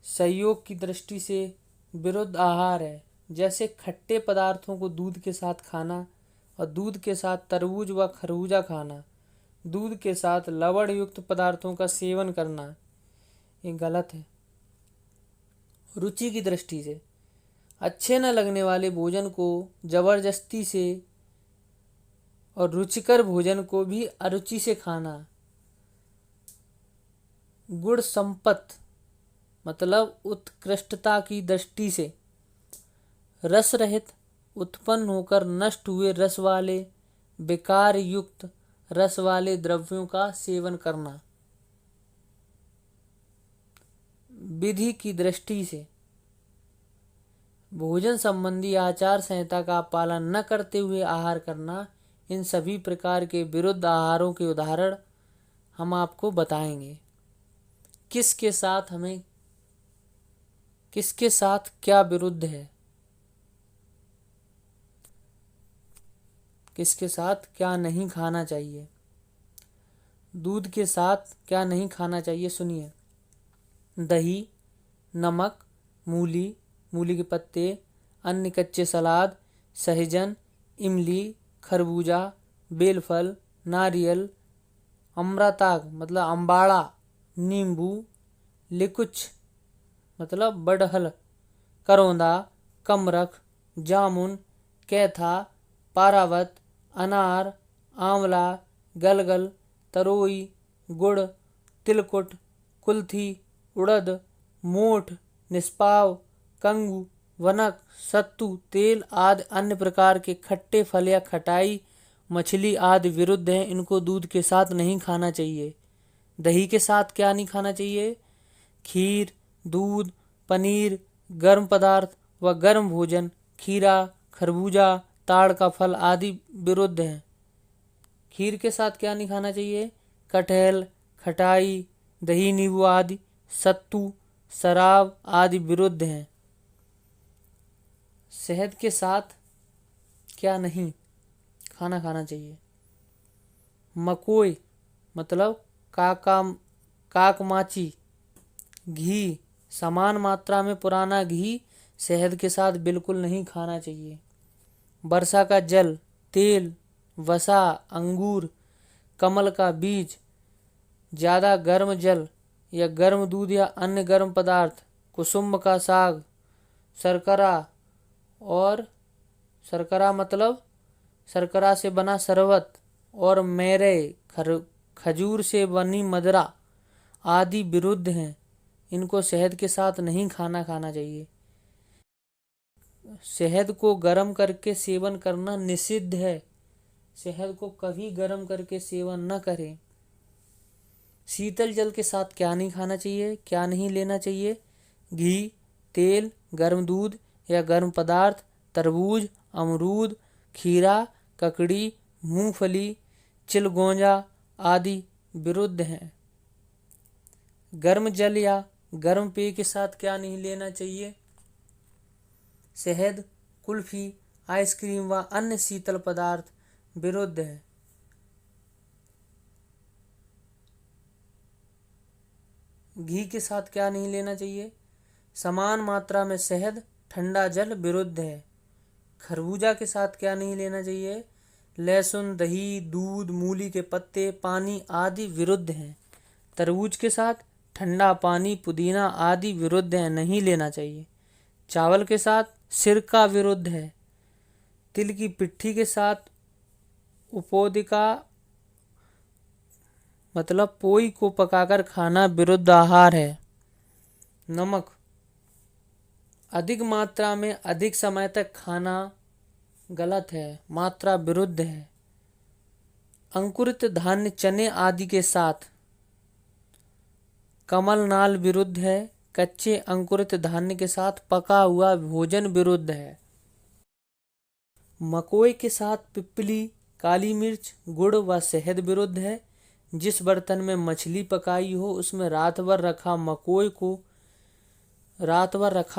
संयोग की दृष्टि से विरुद्ध आहार है। जैसे खट्टे पदार्थों को दूध के साथ खाना और दूध के साथ तरबूज व खरबूजा खाना, दूध के साथ लवण युक्त पदार्थों का सेवन करना, ये गलत है। रुचि की दृष्टि से अच्छे न लगने वाले भोजन को जबरदस्ती से और रुचिकर भोजन को भी अरुचि से खाना। गुण संपत्ति मतलब उत्कृष्टता की दृष्टि से रस रहित उत्पन्न होकर नष्ट हुए रस वाले विकार युक्त रस वाले द्रव्यों का सेवन करना। विधि की दृष्टि से भोजन संबंधी आचार संहिता का पालन न करते हुए आहार करना, इन सभी प्रकार के विरुद्ध आहारों के उदाहरण हम आपको बताएंगे। किसके साथ क्या विरुद्ध है, किसके साथ क्या नहीं खाना चाहिए। दूध के साथ क्या नहीं खाना चाहिए सुनिए। दही, नमक, मूली के पत्ते, अन्य कच्चे सलाद, सहजन, इमली, खरबूजा, बेलफल, नारियल, अमृताक मतलब अम्बाड़ा, नींबू, लिकुच मतलब बड़हल, करौंदा, कमरख, जामुन, कैथा, पारावत, अनार, आंवला, गलगल, तरोई, गुड़, तिलकुट, कुल्थी, उड़द, मोठ, निष्पाव, कंगू, वनक, सत्तू, तेल आदि अन्य प्रकार के खट्टे फल या खटाई, मछली आदि विरुद्ध हैं। इनको दूध के साथ नहीं खाना चाहिए। दही के साथ क्या नहीं खाना चाहिए? खीर, दूध, पनीर, गर्म पदार्थ व गर्म भोजन, खीरा, खरबूजा, ताड़ का फल आदि विरुद्ध हैं। खीर के साथ क्या नहीं खाना चाहिए? कटहल, खटाई, दही नींबू आदि, सत्तू, शराब आदि विरुद्ध हैं। शहद के साथ क्या नहीं खाना खाना चाहिए? मकोई मतलब काकमाची, घी, समान मात्रा में पुराना घी शहद के साथ बिल्कुल नहीं खाना चाहिए। वर्षा का जल, तेल, वसा, अंगूर, कमल का बीज, ज़्यादा गर्म जल या गर्म दूध या अन्य गर्म पदार्थ, कुसुम का साग, शर्करा और शर्करा मतलब शर्करा से बना शरबत और मेरे खजूर से बनी मदरा आदि विरुद्ध हैं। इनको शहद के साथ नहीं खाना चाहिए। शहद को गर्म करके सेवन करना निषिद्ध है। शहद को कभी गर्म करके सेवन न करें। शीतल जल के साथ क्या नहीं खाना चाहिए, क्या नहीं लेना चाहिए? घी, तेल, गर्म दूध या गर्म पदार्थ, तरबूज, अमरूद, खीरा, ककड़ी, मूंगफली, चिलगोजा आदि विरुद्ध हैं। गर्म जल या गर्म पेय के साथ क्या नहीं लेना चाहिए? शहद, कुल्फी, आइसक्रीम व अन्य शीतल पदार्थ विरुद्ध है। घी के साथ क्या नहीं लेना चाहिए? समान मात्रा में शहद, ठंडा जल विरुद्ध है। खरबूजा के साथ क्या नहीं लेना चाहिए? लहसुन, दही, दूध, मूली के पत्ते, पानी आदि विरुद्ध हैं। तरबूज के साथ ठंडा पानी, पुदीना आदि विरुद्ध है, नहीं लेना चाहिए। चावल के साथ सिरका विरुद्ध है। तिल की पिट्ठी के साथ उपोदिका मतलब पोई को पकाकर खाना विरुद्ध आहार है। नमक अधिक मात्रा में अधिक समय तक खाना गलत है, मात्रा विरुद्ध है। अंकुरित धान्य, चने आदि के साथ कमल नाल विरुद्ध है। कच्चे अंकुरित धान्य के साथ पका हुआ भोजन विरुद्ध है। मकोई के साथ पिपली, काली मिर्च, गुड़ व शहद विरुद्ध है। जिस बर्तन में मछली पकाई हो उसमें रात भर रखा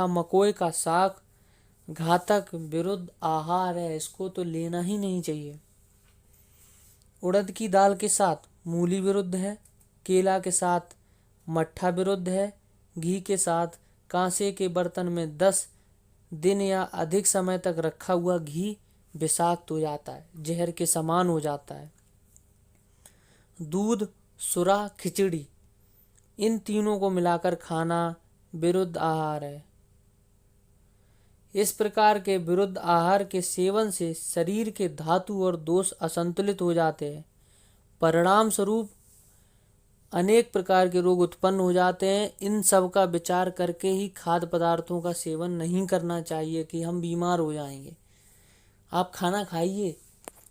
मकोई का साग घातक विरुद्ध आहार है, इसको तो लेना ही नहीं चाहिए। उड़द की दाल के साथ मूली विरुद्ध है। केला के साथ मट्ठा विरुद्ध है। घी के साथ कांसे के बर्तन में 10 दिन या अधिक समय तक रखा हुआ घी विषाक्त हो जाता है, जहर के समान हो जाता है। दूध, सुरा, खिचड़ी, इन तीनों को मिलाकर खाना विरुद्ध आहार है। इस प्रकार के विरुद्ध आहार के सेवन से शरीर के धातु और दोष असंतुलित हो जाते हैं। परिणाम स्वरूप अनेक प्रकार के रोग उत्पन्न हो जाते हैं। इन सब का विचार करके ही खाद्य पदार्थों का सेवन नहीं करना चाहिए कि हम बीमार हो जाएंगे। आप खाना खाइए,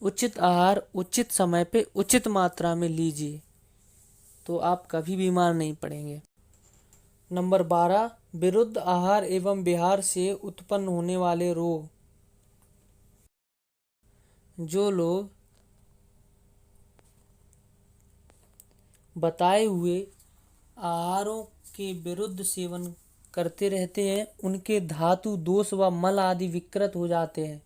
उचित आहार उचित समय पे उचित मात्रा में लीजिए, तो आप कभी बीमार नहीं पड़ेंगे। नंबर 12, विरुद्ध आहार एवं विहार से उत्पन्न होने वाले रोग। जो लोग बताए हुए आहारों के विरुद्ध सेवन करते रहते हैं, उनके धातु दोष व मल आदि विकृत हो जाते हैं।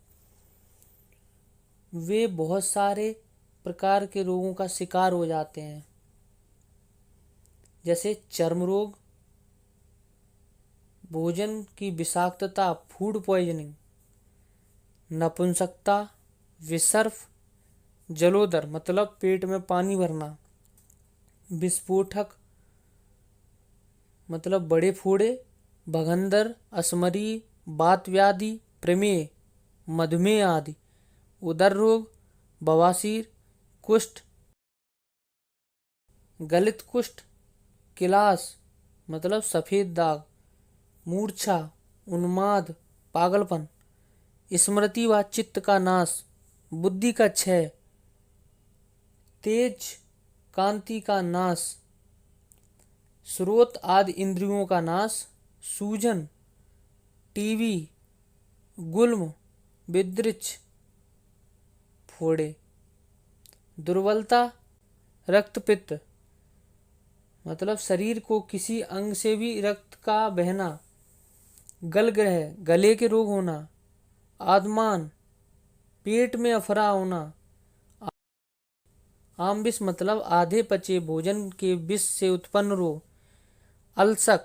वे बहुत सारे प्रकार के रोगों का शिकार हो जाते हैं, जैसे चर्म रोग, भोजन की विषाक्तता, फूड पॉइजनिंग, नपुंसकता, विसर्प, जलोदर मतलब पेट में पानी भरना, विस्फोटक मतलब बड़े फोड़े, भगंदर, असमरी, वात व्याधि, प्रमेह, मधुमेह आदि, उदर रोग, बवासीर, कुष्ठ, गलित कुष्ठ, किलास मतलब सफेद दाग, मूर्छा, उन्माद, पागलपन, स्मृति व चित्त का नाश, बुद्धि का क्षय, तेज कांति का नाश, स्रोत आदि इंद्रियों का नाश, सूजन, टीवी, गुल्म, विद्रिच, फोड़े, दुर्बलता, रक्तपित्त मतलब शरीर को किसी अंग से भी रक्त का बहना, गलग्रह गले के रोग होना, आदमान पेट में अफरा होना, आमविष मतलब आधे पचे भोजन के विष से उत्पन्न रोग, अल्सक,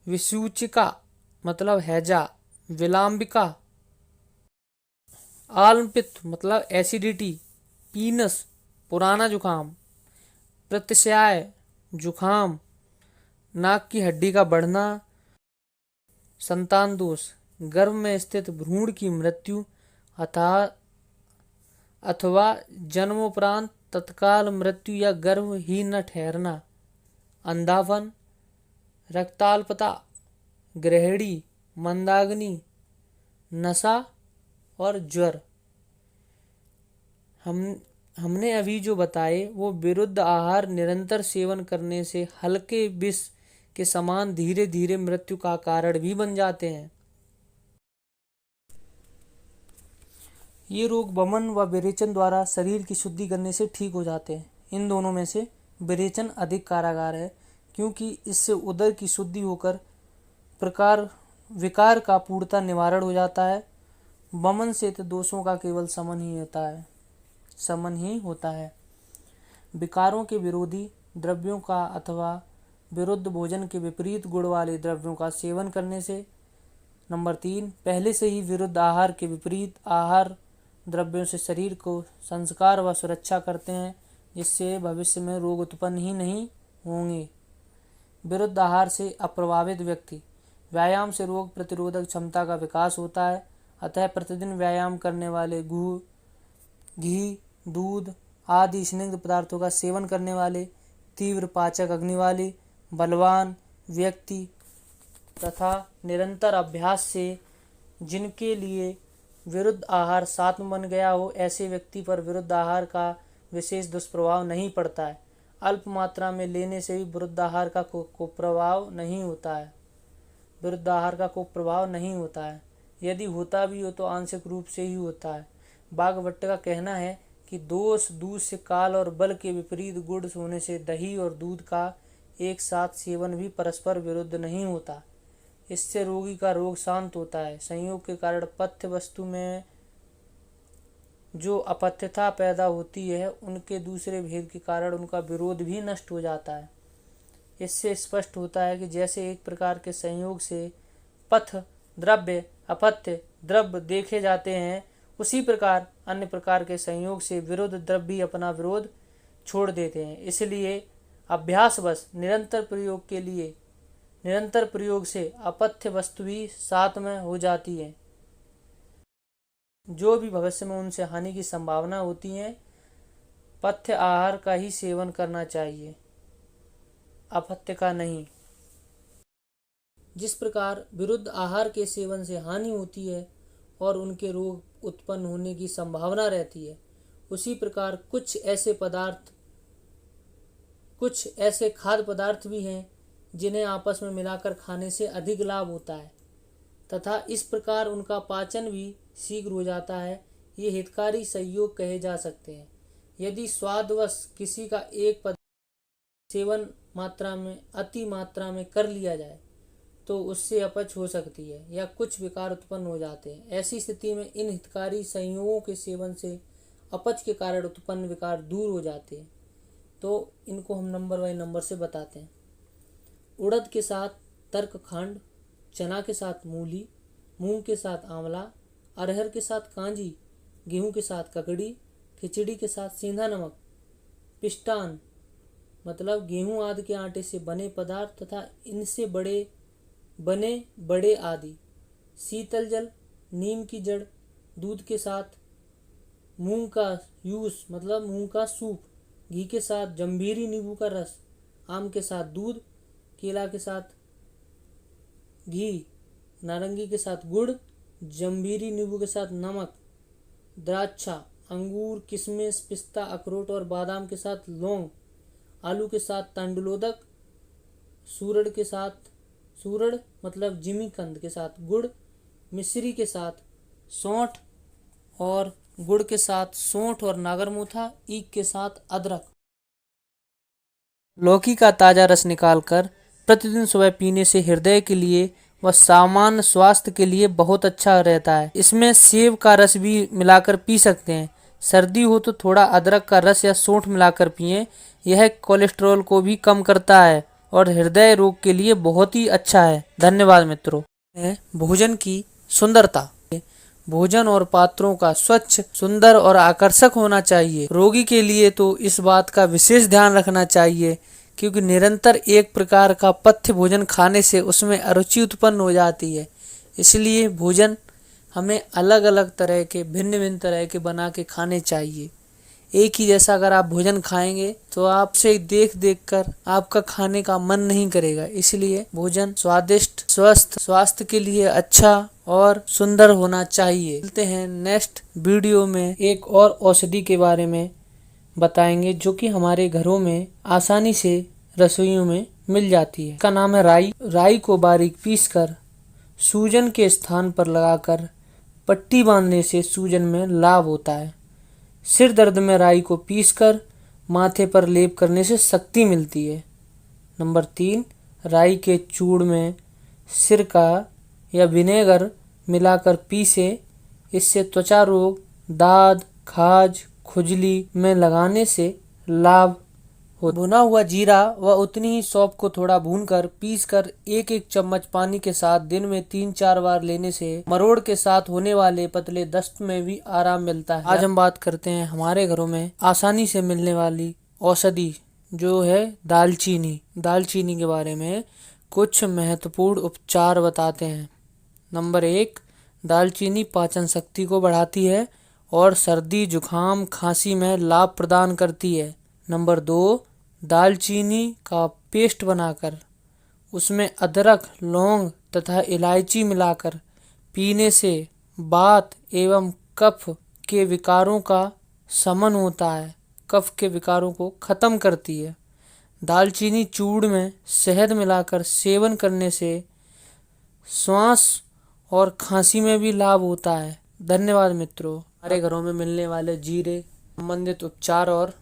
विसूचिका मतलब हैजा, विलाम्बिका, आल्मपित्त मतलब एसिडिटी, पीनस पुराना जुखाम, प्रत्यशाय जुखाम, नाक की हड्डी का बढ़ना, संतान दोष, गर्भ में स्थित भ्रूण की मृत्यु अथवा जन्मोपरांत तत्काल मृत्यु या गर्भ ही न ठहरना, अंधापन, रक्ताल्पता, ग्रहणी, मंदाग्नि, नशा और ज्वर। हमने अभी जो बताए वो विरुद्ध आहार निरंतर सेवन करने से हल्के विष के समान धीरे धीरे मृत्यु का कारण भी बन जाते हैं। ये रोग वमन व विरेचन द्वारा शरीर की शुद्धि करने से ठीक हो जाते हैं। इन दोनों में से विरेचन अधिक कारागार है, क्योंकि इससे उदर की शुद्धि होकर विकार का पूर्णतः निवारण हो जाता है। वमन से तो दोषों का केवल समन ही होता है। विकारों के विरोधी द्रव्यों का अथवा विरुद्ध भोजन के विपरीत गुण वाले द्रव्यों का सेवन करने से। नंबर 3, पहले से ही विरुद्ध आहार के विपरीत आहार द्रव्यों से शरीर को संस्कार व सुरक्षा करते हैं, जिससे भविष्य में रोग उत्पन्न ही नहीं होंगे। विरुद्ध आहार से अप्रभावित व्यक्ति, व्यायाम से रोग प्रतिरोधक क्षमता का विकास होता है, अतः प्रतिदिन व्यायाम करने वाले, घी, दूध आदि स्निग्ध पदार्थों का सेवन करने वाले, तीव्र पाचक अग्नि वाले, बलवान व्यक्ति तथा निरंतर अभ्यास से जिनके लिए विरुद्ध आहार सात्व बन गया हो, ऐसे व्यक्ति पर विरुद्ध आहार का विशेष दुष्प्रभाव नहीं पड़ता है। अल्प मात्रा में लेने से भी विरुद्ध आहार का कुप्रभाव नहीं होता है। विरुद्ध आहार का कुप्रभाव नहीं होता है, यदि होता भी हो तो आंशिक रूप से ही होता है। बागभट्ट का कहना है कि दोष दूध से काल और बल के विपरीत गुण होने से दही और दूध का एक साथ सेवन भी परस्पर विरुद्ध नहीं होता। इससे रोगी का रोग शांत होता है। संयोग के कारण पथ्य वस्तु में जो अपथ्यता पैदा होती है, उनके दूसरे भेद के कारण उनका विरोध भी नष्ट हो जाता है। इससे स्पष्ट होता है कि जैसे एक प्रकार के संयोग से पथ द्रव्य अपथ्य द्रव्य देखे जाते हैं, उसी प्रकार अन्य प्रकार के संयोग से विरुद्ध द्रव्य भी अपना विरोध छोड़ देते हैं। इसलिए अभ्यासवश निरंतर प्रयोग से अपथ्य वस्तु भी साथ में हो जाती है। जो भी भविष्य में उनसे हानि की संभावना होती है, पथ्य आहार का ही सेवन करना चाहिए, अपथ्य का नहीं। जिस प्रकार विरुद्ध आहार के सेवन से हानि होती है और उनके रोग उत्पन्न होने की संभावना रहती है, उसी प्रकार कुछ ऐसे खाद्य पदार्थ भी हैं जिन्हें आपस में मिलाकर खाने से अधिक लाभ होता है तथा इस प्रकार उनका पाचन भी शीघ्र हो जाता है। ये हितकारी संयोग कहे जा सकते हैं। यदि स्वादवश किसी का एक पदार्थ सेवन अति मात्रा में कर लिया जाए तो उससे अपच हो सकती है या कुछ विकार उत्पन्न हो जाते हैं। ऐसी स्थिति में इन हितकारी संयोगों के सेवन से अपच के कारण उत्पन्न विकार दूर हो जाते हैं। तो इनको हम नंबर बाई नंबर से बताते हैं। उड़द के साथ तर्कखंड, चना के साथ मूली, मूंग के साथ आंवला, अरहर के साथ कांजी, गेहूं के साथ ककड़ी, खिचड़ी के साथ सेंधा नमक, पिष्टान मतलब गेहूं आदि के आटे से बने पदार्थ तथा इनसे बने बड़े आदि, शीतल जल, नीम की जड़, दूध के साथ मूंग का जूस मतलब मूंग का सूप, घी के साथ जम्भीरी नींबू का रस, आम के साथ दूध, केला के साथ घी, नारंगी के साथ गुड़, जम्भीरी नींबू के साथ नमक, द्राक्षा, अंगूर, किशमिश, पिस्ता, अखरोट और बादाम के साथ लौंग, आलू के साथ तंडुलोदक, सूरड़ के साथ, सूरड़ मतलब जिमीकंद के साथ गुड़, मिश्री के साथ सौंठ और गुड़ के साथ सौंठ और नागरमोथा, ईख के साथ अदरक। लौकी का ताज़ा रस निकालकर प्रतिदिन सुबह पीने से हृदय के लिए व सामान्य स्वास्थ्य के लिए बहुत अच्छा रहता है। इसमें सेब का रस भी मिलाकर पी सकते हैं। सर्दी हो तो थोड़ा अदरक का रस या सौंठ मिलाकर पिएं। यह कोलेस्ट्रॉल को भी कम करता है और हृदय रोग के लिए बहुत ही अच्छा है। धन्यवाद मित्रों। भोजन की सुंदरता। भोजन और पात्रों का स्वच्छ, सुंदर और आकर्षक होना चाहिए। रोगी के लिए तो इस बात का विशेष ध्यान रखना चाहिए, क्योंकि निरंतर एक प्रकार का पथ्य भोजन खाने से उसमें अरुचि उत्पन्न हो जाती है। इसलिए भोजन हमें अलग अलग तरह के, भिन्न भिन्न तरह के बना के खाने चाहिए। एक ही जैसा अगर आप भोजन खाएंगे तो आपसे देख देख कर आपका खाने का मन नहीं करेगा। इसलिए भोजन स्वादिष्ट, स्वस्थ, स्वास्थ्य के लिए अच्छा और सुंदर होना चाहिए। मिलते हैं नेक्स्ट वीडियो में, एक और औषधि के बारे में बताएंगे जो कि हमारे घरों में आसानी से रसोइयों में मिल जाती है। इसका नाम है राई। राई को बारीक पीसकर सूजन के स्थान पर लगाकर पट्टी बांधने से सूजन में लाभ होता है। सिर दर्द में राई को पीसकर माथे पर लेप करने से शक्ति मिलती है। नंबर 3, राई के चूर्ण में सिरका या विनेगर मिलाकर पीसे। इससे त्वचा रोग, दाद, खाज, खुजली में लगाने से लाभ हो। भुना हुआ जीरा व उतनी ही सौंफ को थोड़ा भूनकर पीसकर एक एक चम्मच पानी के साथ दिन में 3-4 बार लेने से मरोड़ के साथ होने वाले पतले दस्त में भी आराम मिलता है। आज हम बात करते हैं हमारे घरों में आसानी से मिलने वाली औषधि जो है दालचीनी। दालचीनी के बारे में कुछ महत्वपूर्ण उपचार बताते हैं। नंबर 1, दालचीनी पाचन शक्ति को बढ़ाती है और सर्दी, जुखाम, खांसी में लाभ प्रदान करती है। नंबर 2, दालचीनी का पेस्ट बनाकर उसमें अदरक, लौंग तथा इलायची मिलाकर पीने से वात एवं कफ के विकारों का शमन होता है, कफ के विकारों को खत्म करती है। दालचीनी चूर्ण में शहद मिलाकर सेवन करने से श्वास और खांसी में भी लाभ होता है। धन्यवाद मित्रों। हमारे घरों में मिलने वाले जीरे संबंधित उपचार और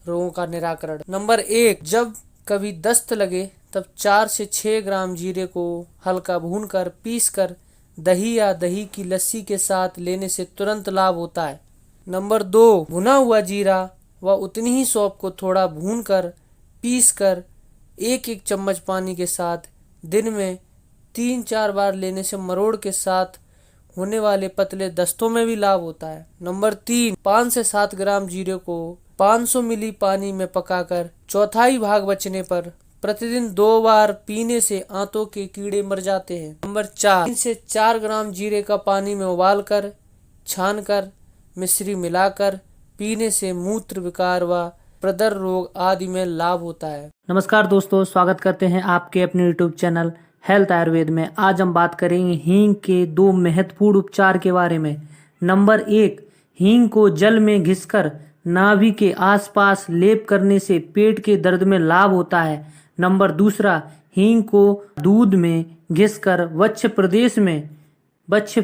रोगों का निराकरण। नंबर 1, जब कभी दस्त लगे तब 4 से 6 ग्राम जीरे को हल्का भूनकर पीसकर दही या दही की लस्सी के साथ लेने से तुरंत लाभ होता है। नंबर 2, भुना हुआ जीरा व उतनी ही सौंफ को थोड़ा भूनकर पीसकर एक एक चम्मच पानी के साथ दिन में 3-4 बार लेने से मरोड़ के साथ होने वाले पतले दस्तों में भी लाभ होता है। नंबर 3, 5 से 7 ग्राम जीरे को 500 मिली पानी में पकाकर चौथाई भाग बचने पर प्रतिदिन 2 बार पीने से आंतों के कीड़े मर जाते हैं। नंबर 4, 3 से 4 ग्राम जीरे का पानी में उबालकर छानकर मिश्री मिलाकर पीने से मूत्र विकार व प्रदर रोग आदि में लाभ होता है। नमस्कार दोस्तों, स्वागत करते हैं आपके अपने यूट्यूब चैनल हेल्थ आयुर्वेद में। आज हम बात करेंगे हींग के 2 महत्वपूर्ण उपचार के बारे में। नंबर 1, हींग को जल में घिसकर नाभि के आसपास लेप करने से पेट के दर्द में लाभ होता है। नंबर 2, हींग को दूध में घिसकर वक्ष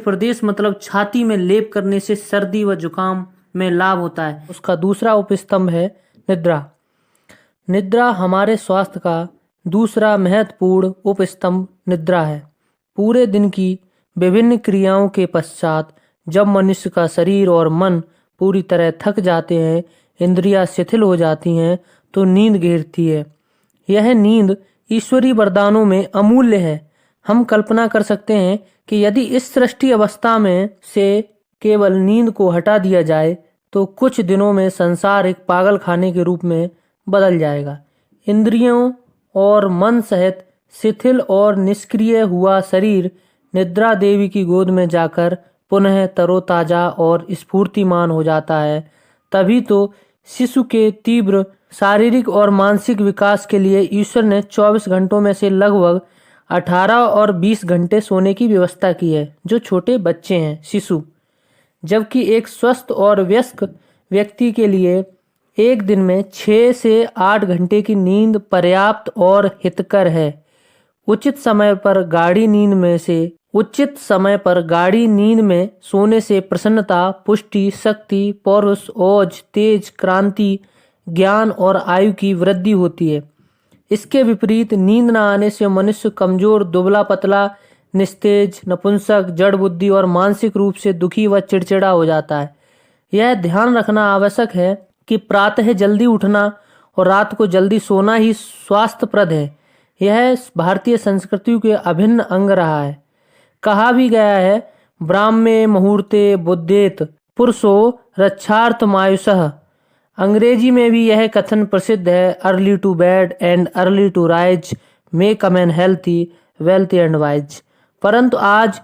प्रदेश मतलब छाती में लेप करने से सर्दी व जुकाम में लाभ होता है। उसका दूसरा उपस्तंभ है निद्रा। निद्रा हमारे स्वास्थ्य का दूसरा महत्वपूर्ण उपस्तंभ निद्रा है। पूरे दिन की विभिन्न क्रियाओं के पश्चात जब मनुष्य का शरीर और मन पूरी तरह थक जाते हैं, इंद्रियां शिथिल हो जाती हैं, तो नींद घेरती है। यह नींद ईश्वरीय वरदानों में अमूल्य है। हम कल्पना कर सकते हैं कि यदि इस सृष्टि अवस्था में से केवल नींद को हटा दिया जाए तो कुछ दिनों में संसार एक पागल खाने के रूप में बदल जाएगा। इंद्रियों और मन सहित शिथिल और निष्क्रिय हुआ शरीर निद्रा देवी की गोद में जाकर पुनः तरोताजा और स्फूर्तिमान हो जाता है। तभी तो शिशु के तीव्र शारीरिक और मानसिक विकास के लिए ईश्वर ने 24 घंटों में से लगभग 18 और 20 घंटे सोने की व्यवस्था की है, जो छोटे बच्चे हैं, शिशु। जबकि एक स्वस्थ और वयस्क व्यक्ति के लिए एक दिन में 6 से 8 घंटे की नींद पर्याप्त और हितकर है। उचित समय पर गाढ़ी नींद में सोने से प्रसन्नता, पुष्टि, शक्ति, पौरुष, ओज, तेज, क्रांति, ज्ञान और आयु की वृद्धि होती है। इसके विपरीत नींद न आने से मनुष्य कमजोर, दुबला पतला, निस्तेज, नपुंसक, जड़ बुद्धि और मानसिक रूप से दुखी व चिड़चिड़ा हो जाता है। यह ध्यान रखना आवश्यक है कि प्रातः जल्दी उठना और रात को जल्दी सोना ही स्वास्थ्यप्रद है। यह भारतीय संस्कृति के अभिन्न अंग रहा है। कहा भी गया है, ब्राह्मे मुहूर्ते बुद्धेत पुरुषो रक्षार्थमायुषः। अंग्रेजी में भी यह कथन प्रसिद्ध है, early to bed and early to rise make a man healthy, wealthy and wise. परंतु आज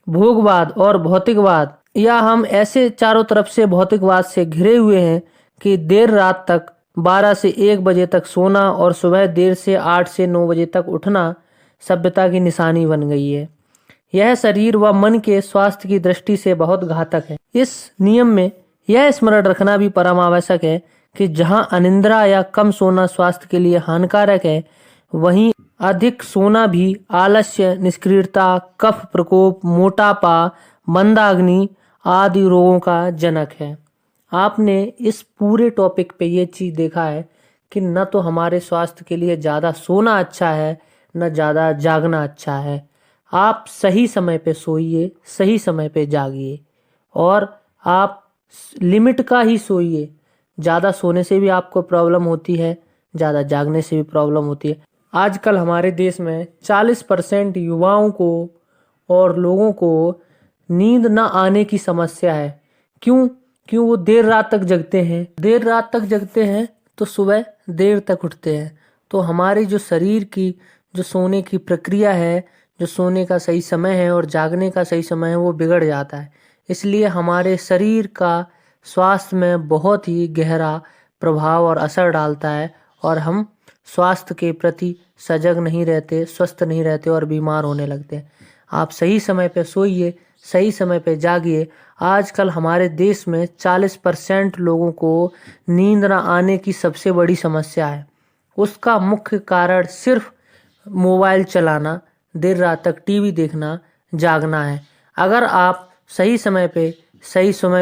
भोगवाद और भौतिकवाद, या हम ऐसे चारों तरफ से भौतिकवाद से घिरे हुए हैं कि देर रात तक 12 से 1 बजे तक सोना और सुबह देर से 8 से 9 बजे तक उठना सभ्यता की निशानी बन गई है। यह शरीर व मन के स्वास्थ्य की दृष्टि से बहुत घातक है। इस नियम में यह स्मरण रखना भी परम आवश्यक है कि जहां अनिद्रा या कम सोना स्वास्थ्य के लिए हानिकारक है, वहीं अधिक सोना भी आलस्य, निष्क्रियता, कफ प्रकोप, मोटापा, मंदाग्नि आदि रोगों का जनक है। आपने इस पूरे टॉपिक पे ये चीज देखा है कि न तो हमारे स्वास्थ्य के लिए ज़्यादा सोना अच्छा है, न ज़्यादा जागना अच्छा है। आप सही समय पे सोइए, सही समय पे जागिए और आप लिमिट का ही सोइए। ज़्यादा सोने से भी आपको प्रॉब्लम होती है, ज़्यादा जागने से भी प्रॉब्लम होती है। आजकल हमारे देश में 40% युवाओं को और लोगों को नींद न आने की समस्या है। क्यों? वो देर रात तक जगते हैं तो सुबह देर तक उठते हैं। तो हमारी जो शरीर की जो सोने की प्रक्रिया है, जो सोने का सही समय है और जागने का सही समय है, वो बिगड़ जाता है। इसलिए हमारे शरीर का स्वास्थ्य में बहुत ही गहरा प्रभाव और असर डालता है और हम स्वास्थ्य के प्रति सजग नहीं रहते, स्वस्थ नहीं रहते और बीमार होने लगते हैं। आप सही समय पे सोइए, सही समय पे जागिए। आजकल हमारे देश में 40% लोगों को नींद न आने की सबसे बड़ी समस्या है। उसका मुख्य कारण सिर्फ मोबाइल चलाना, देर रात तक टीवी देखना, जागना है। अगर आप सही समय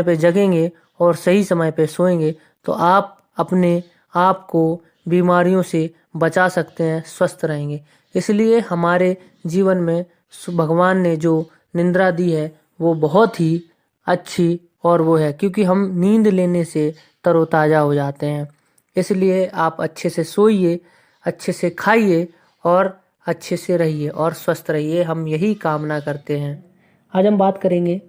पे जगेंगे और सही समय पे सोएंगे तो आप अपने आप को बीमारियों से बचा सकते हैं, स्वस्थ रहेंगे। इसलिए हमारे जीवन में भगवान ने जो निद्रा दी है वो बहुत ही अच्छी और वो है, क्योंकि हम नींद लेने से तरोताज़ा हो जाते हैं। इसलिए आप अच्छे से सोइए, अच्छे से खाइए और अच्छे से रहिए और स्वस्थ रहिए। हम यही कामना करते हैं। आज हम बात करेंगे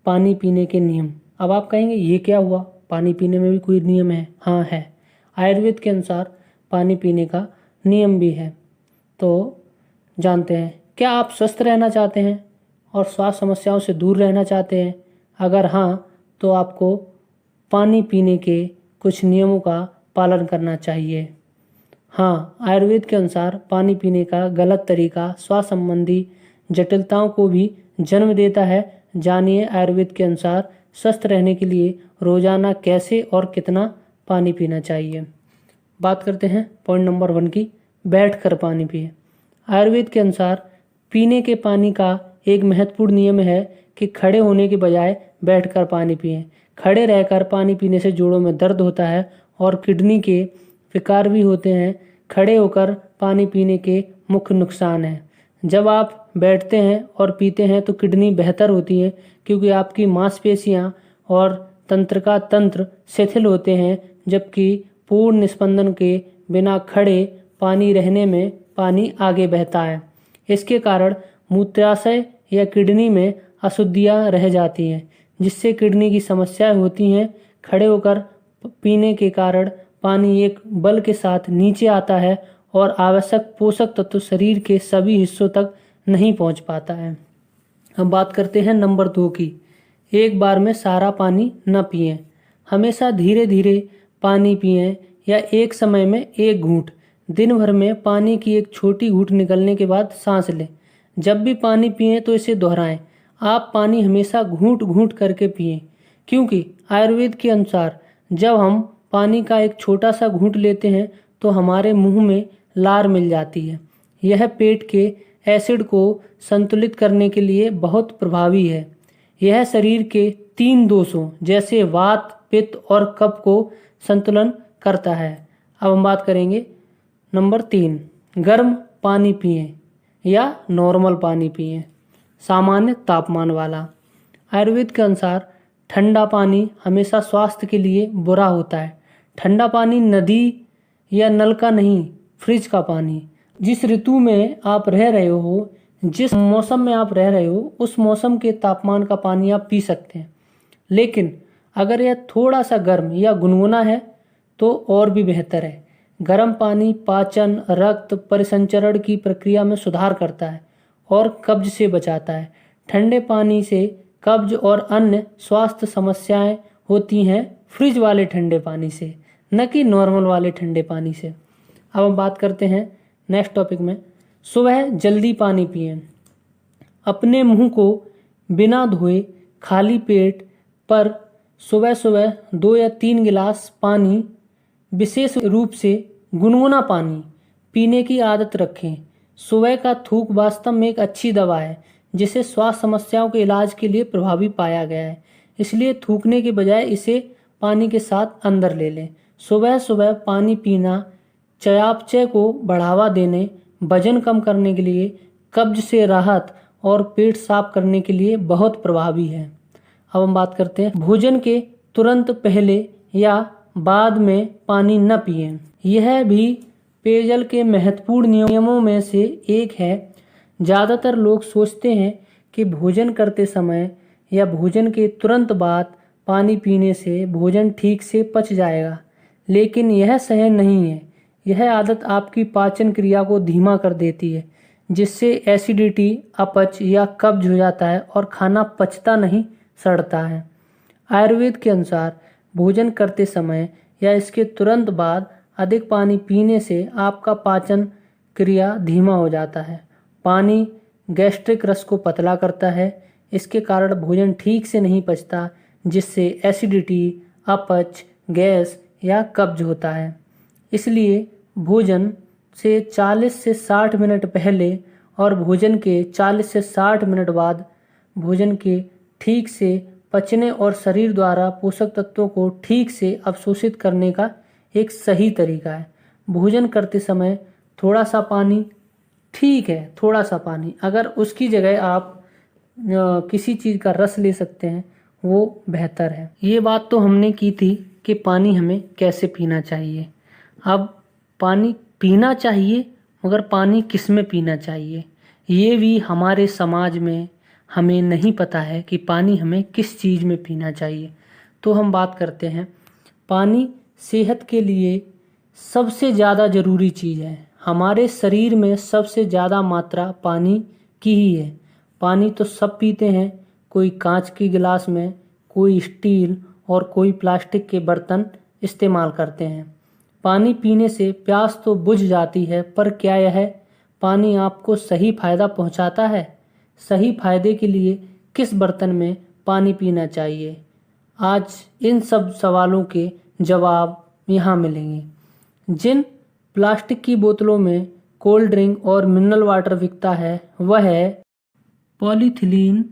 पानी पीने के नियम। अब आप कहेंगे ये क्या हुआ, पानी पीने में भी कोई नियम है? हाँ है। आयुर्वेद के अनुसार पानी पीने का नियम भी है। तो जानते हैं, क्या आप स्वस्थ रहना चाहते हैं और स्वास्थ्य समस्याओं से दूर रहना चाहते हैं? अगर हाँ, तो आपको पानी पीने के कुछ नियमों का पालन करना चाहिए। हाँ, आयुर्वेद के अनुसार पानी पीने का गलत तरीका स्वास्थ्य संबंधी जटिलताओं को भी जन्म देता है। जानिए आयुर्वेद के अनुसार स्वस्थ रहने के लिए रोजाना कैसे और कितना पानी पीना चाहिए। बात करते हैं पॉइंट नंबर 1 की, बैठकर पानी पिए। आयुर्वेद के अनुसार पीने के पानी का एक महत्वपूर्ण नियम है कि खड़े होने के बजाय बैठकर पानी पिएं। खड़े रहकर पानी पीने से जोड़ों में दर्द होता है और किडनी के विकार भी होते हैं। खड़े होकर पानी पीने के मुख्य नुकसान हैं। जब आप बैठते हैं और पीते हैं तो किडनी बेहतर होती है, क्योंकि आपकी मांसपेशियां और तंत्रिका तंत्र शिथिल होते हैं, जबकि पूर्ण निस्पंदन के बिना खड़े पानी रहने में पानी आगे बहता है। इसके कारण मूत्राशय या किडनी में अशुद्धियां रह जाती हैं, जिससे किडनी की समस्याएं होती हैं। खड़े होकर पीने के कारण पानी एक बल के साथ नीचे आता है और आवश्यक पोषक तत्व शरीर के सभी हिस्सों तक नहीं पहुंच पाता है। हम बात करते हैं नंबर 2 की, एक बार में सारा पानी न पिएं। हमेशा धीरे धीरे पानी पिएं या एक समय में एक घूंट। दिन भर में पानी की एक छोटी घूंट निकलने के बाद सांस लें। जब भी पानी पिएं तो इसे दोहराएं। आप पानी हमेशा घूंट घूंट करके पिएं, क्योंकि आयुर्वेद के अनुसार जब हम पानी का एक छोटा सा घूंट लेते हैं तो हमारे मुंह में लार मिल जाती है। यह पेट के एसिड को संतुलित करने के लिए बहुत प्रभावी है। यह शरीर के 3 दोषों जैसे वात, पित्त और कफ को संतुलन करता है। अब हम बात करेंगे नंबर 3, गर्म पानी पिएं या नॉर्मल पानी पिएं, सामान्य तापमान वाला। आयुर्वेद के अनुसार ठंडा पानी हमेशा स्वास्थ्य के लिए बुरा होता है। ठंडा पानी नदी या नल का नहीं, फ्रिज का पानी। जिस ऋतु में आप रह रहे हो, जिस मौसम में आप रह रहे हो, उस मौसम के तापमान का पानी आप पी सकते हैं। लेकिन अगर यह थोड़ा सा गर्म या गुनगुना है तो और भी बेहतर है। गर्म पानी पाचन, रक्त परिसंचरण की प्रक्रिया में सुधार करता है और कब्ज से बचाता है। ठंडे पानी से कब्ज और अन्य स्वास्थ्य समस्याएं होती हैं फ्रिज वाले ठंडे पानी से, न कि नॉर्मल वाले ठंडे पानी से। अब हम बात करते हैं नेक्स्ट टॉपिक में। सुबह जल्दी पानी पिएं। अपने मुंह को बिना धोए खाली पेट पर सुबह सुबह 2 या 3 गिलास पानी, विशेष रूप से गुनगुना पानी पीने की आदत रखें। सुबह का थूक वास्तव में एक अच्छी दवा है जिसे स्वास्थ्य समस्याओं के इलाज के लिए प्रभावी पाया गया है। इसलिए थूकने के बजाय इसे पानी के साथ अंदर ले लें। सुबह सुबह पानी पीना चयापचय को बढ़ावा देने, वजन कम करने के लिए, कब्ज से राहत और पेट साफ करने के लिए बहुत प्रभावी है। अब हम बात करते हैं भोजन के तुरंत पहले या बाद में पानी न पिएं। यह भी पेयजल के महत्वपूर्ण नियमों में से एक है। ज़्यादातर लोग सोचते हैं कि भोजन करते समय या भोजन के तुरंत बाद पानी पीने से भोजन ठीक से पच जाएगा, लेकिन यह सही नहीं है। यह आदत आपकी पाचन क्रिया को धीमा कर देती है, जिससे एसिडिटी, अपच या कब्ज हो जाता है और खाना पचता नहीं, सड़ता है। आयुर्वेद के अनुसार भोजन करते समय या इसके तुरंत बाद अधिक पानी पीने से आपका पाचन क्रिया धीमा हो जाता है। पानी गैस्ट्रिक रस को पतला करता है। इसके कारण भोजन ठीक से नहीं पचता, जिससे एसिडिटी, अपच, गैस या कब्ज होता है। इसलिए भोजन से 40 से 60 मिनट पहले और भोजन के 40 से 60 मिनट बाद भोजन के ठीक से पचने और शरीर द्वारा पोषक तत्वों को ठीक से अवशोषित करने का एक सही तरीका है। भोजन करते समय थोड़ा सा पानी ठीक है, थोड़ा सा पानी, अगर उसकी जगह आप किसी चीज़ का रस ले सकते हैं वो बेहतर है। ये बात तो हमने की थी कि पानी हमें कैसे पीना चाहिए। अब पानी पीना चाहिए, मगर पानी किस में पीना चाहिए ये भी हमारे समाज में हमें नहीं पता है कि पानी हमें किस चीज़ में पीना चाहिए। तो हम बात करते हैं पानी सेहत के लिए सबसे ज़्यादा ज़रूरी चीज़ है। हमारे शरीर में सबसे ज़्यादा मात्रा पानी की ही है। पानी तो सब पीते हैं, कोई कांच की गिलास में, कोई स्टील और कोई प्लास्टिक के बर्तन इस्तेमाल करते हैं। पानी पीने से प्यास तो बुझ जाती है, पर क्या यह पानी आपको सही फ़ायदा पहुंचाता है? सही फ़ायदे के लिए किस बर्तन में पानी पीना चाहिए? आज इन सब सवालों के जवाब यहाँ मिलेंगे। जिन प्लास्टिक की बोतलों में कोल्ड ड्रिंक और मिनरल वाटर बिकता है वह पॉलीथिलीन,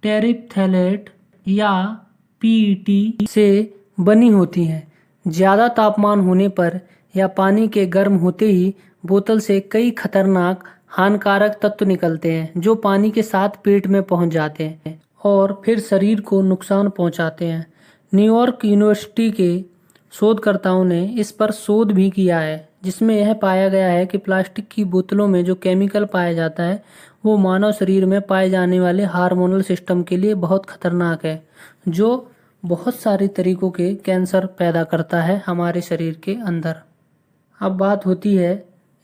टेरिप्थैलेट या पीईटी से बनी होती हैं। ज़्यादा तापमान होने पर या पानी के गर्म होते ही बोतल से कई खतरनाक हानिकारक तत्व निकलते हैं जो पानी के साथ पेट में पहुंच जाते हैं और फिर शरीर को नुकसान पहुंचाते हैं। न्यूयॉर्क यूनिवर्सिटी के शोधकर्ताओं ने इस पर शोध भी किया है, जिसमें यह पाया गया है कि प्लास्टिक की बोतलों में जो केमिकल पाया जाता है वो मानव शरीर में पाए जाने वाले हार्मोनल सिस्टम के लिए बहुत खतरनाक है, जो बहुत सारे तरीकों के कैंसर पैदा करता है हमारे शरीर के अंदर। अब बात होती है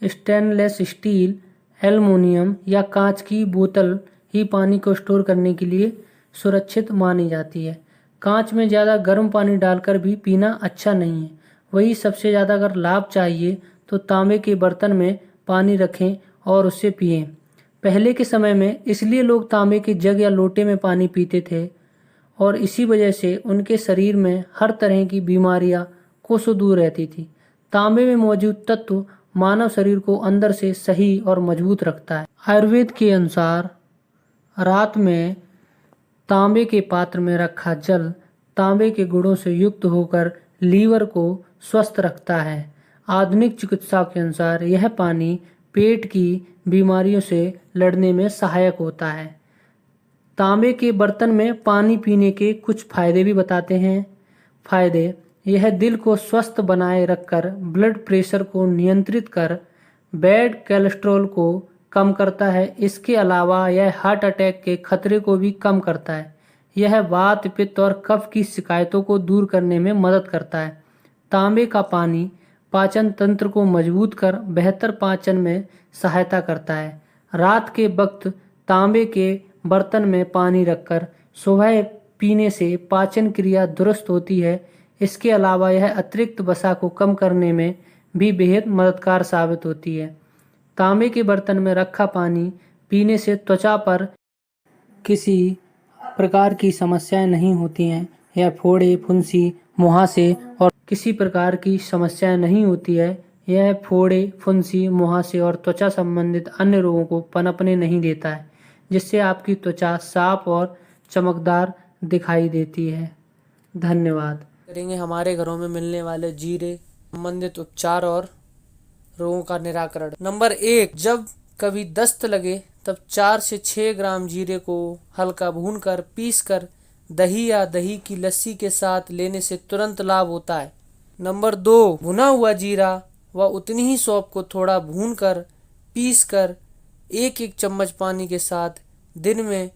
स्टेनलेस स्टील, एल्युमिनियम या कांच की बोतल ही पानी को स्टोर करने के लिए सुरक्षित मानी जाती है। कांच में ज़्यादा गर्म पानी डालकर भी पीना अच्छा नहीं है। वही सबसे ज़्यादा अगर लाभ चाहिए तो तांबे के बर्तन में पानी रखें और उससे पिएं। पहले के समय में इसलिए लोग तांबे के जग या लोटे में पानी पीते थे और इसी वजह से उनके शरीर में हर तरह की बीमारियां कोसों दूर रहती थी। तांबे में मौजूद तत्व मानव शरीर को अंदर से सही और मजबूत रखता है। आयुर्वेद के अनुसार रात में तांबे के पात्र में रखा जल तांबे के गुणों से युक्त होकर लीवर को स्वस्थ रखता है। आधुनिक चिकित्सा के अनुसार यह पानी पेट की बीमारियों से लड़ने में सहायक होता है। तांबे के बर्तन में पानी पीने के कुछ फायदे भी बताते हैं। फायदे: यह दिल को स्वस्थ बनाए रखकर ब्लड प्रेशर को नियंत्रित कर बैड कोलेस्ट्रॉल को कम करता है। इसके अलावा यह हार्ट अटैक के खतरे को भी कम करता है। यह वात, पित्त और कफ की शिकायतों को दूर करने में मदद करता है। तांबे का पानी पाचन तंत्र को मजबूत कर बेहतर पाचन में सहायता करता है। रात के वक्त तांबे के बर्तन में पानी रखकर सुबह पीने से पाचन क्रिया दुरुस्त होती है। इसके अलावा यह अतिरिक्त वसा को कम करने में भी बेहद मददगार साबित होती है। तांबे के बर्तन में रखा पानी पीने से त्वचा पर किसी प्रकार की समस्याएं नहीं होती हैं। यह फोड़े, फुंसी, मुहासे और किसी प्रकार की समस्याएं नहीं होती है। यह फोड़े, फुंसी, मुहासे और त्वचा संबंधित अन्य रोगों को पनपने नहीं देता है, जिससे आपकी त्वचा साफ और चमकदार दिखाई देती है। धन्यवाद। करेंगे हमारे घरों में मिलने वाले जीरे संबंधित उपचार और रोगों का निराकरण। नंबर 1, जब कभी दस्त लगे तब 4 से 6 ग्राम जीरे को हल्का भूनकर पीसकर दही या दही की लस्सी के साथ लेने से तुरंत लाभ होता है। नंबर 2, भुना हुआ जीरा व उतनी ही सौंफ को थोड़ा भूनकर पीसकर 1-1 चम्मच पानी के साथ दिन में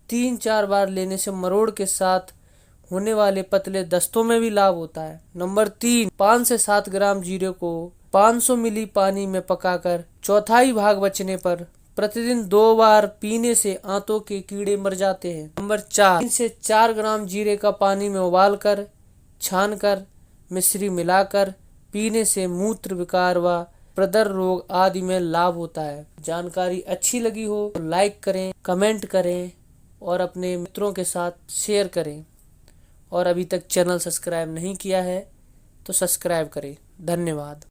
3-4 बार लेने से मरोड़ के साथ होने वाले पतले दस्तों में भी लाभ होता है। नंबर 3, 5 से 7 ग्राम जीरे को 500 मिली पानी में पकाकर चौथाई भाग बचने पर प्रतिदिन 2 बार पीने से आंतों के कीड़े मर जाते हैं। नंबर 4, 3 से 4 ग्राम जीरे का पानी में उबालकर छानकर मिश्री मिलाकर पीने से मूत्र विकार व प्रदर रोग आदि में लाभ होता है। जानकारी अच्छी लगी हो तो लाइक करें, कमेंट करें और अपने मित्रों के साथ शेयर करें। और अभी तक चैनल सब्सक्राइब नहीं किया है तो सब्सक्राइब करें। धन्यवाद।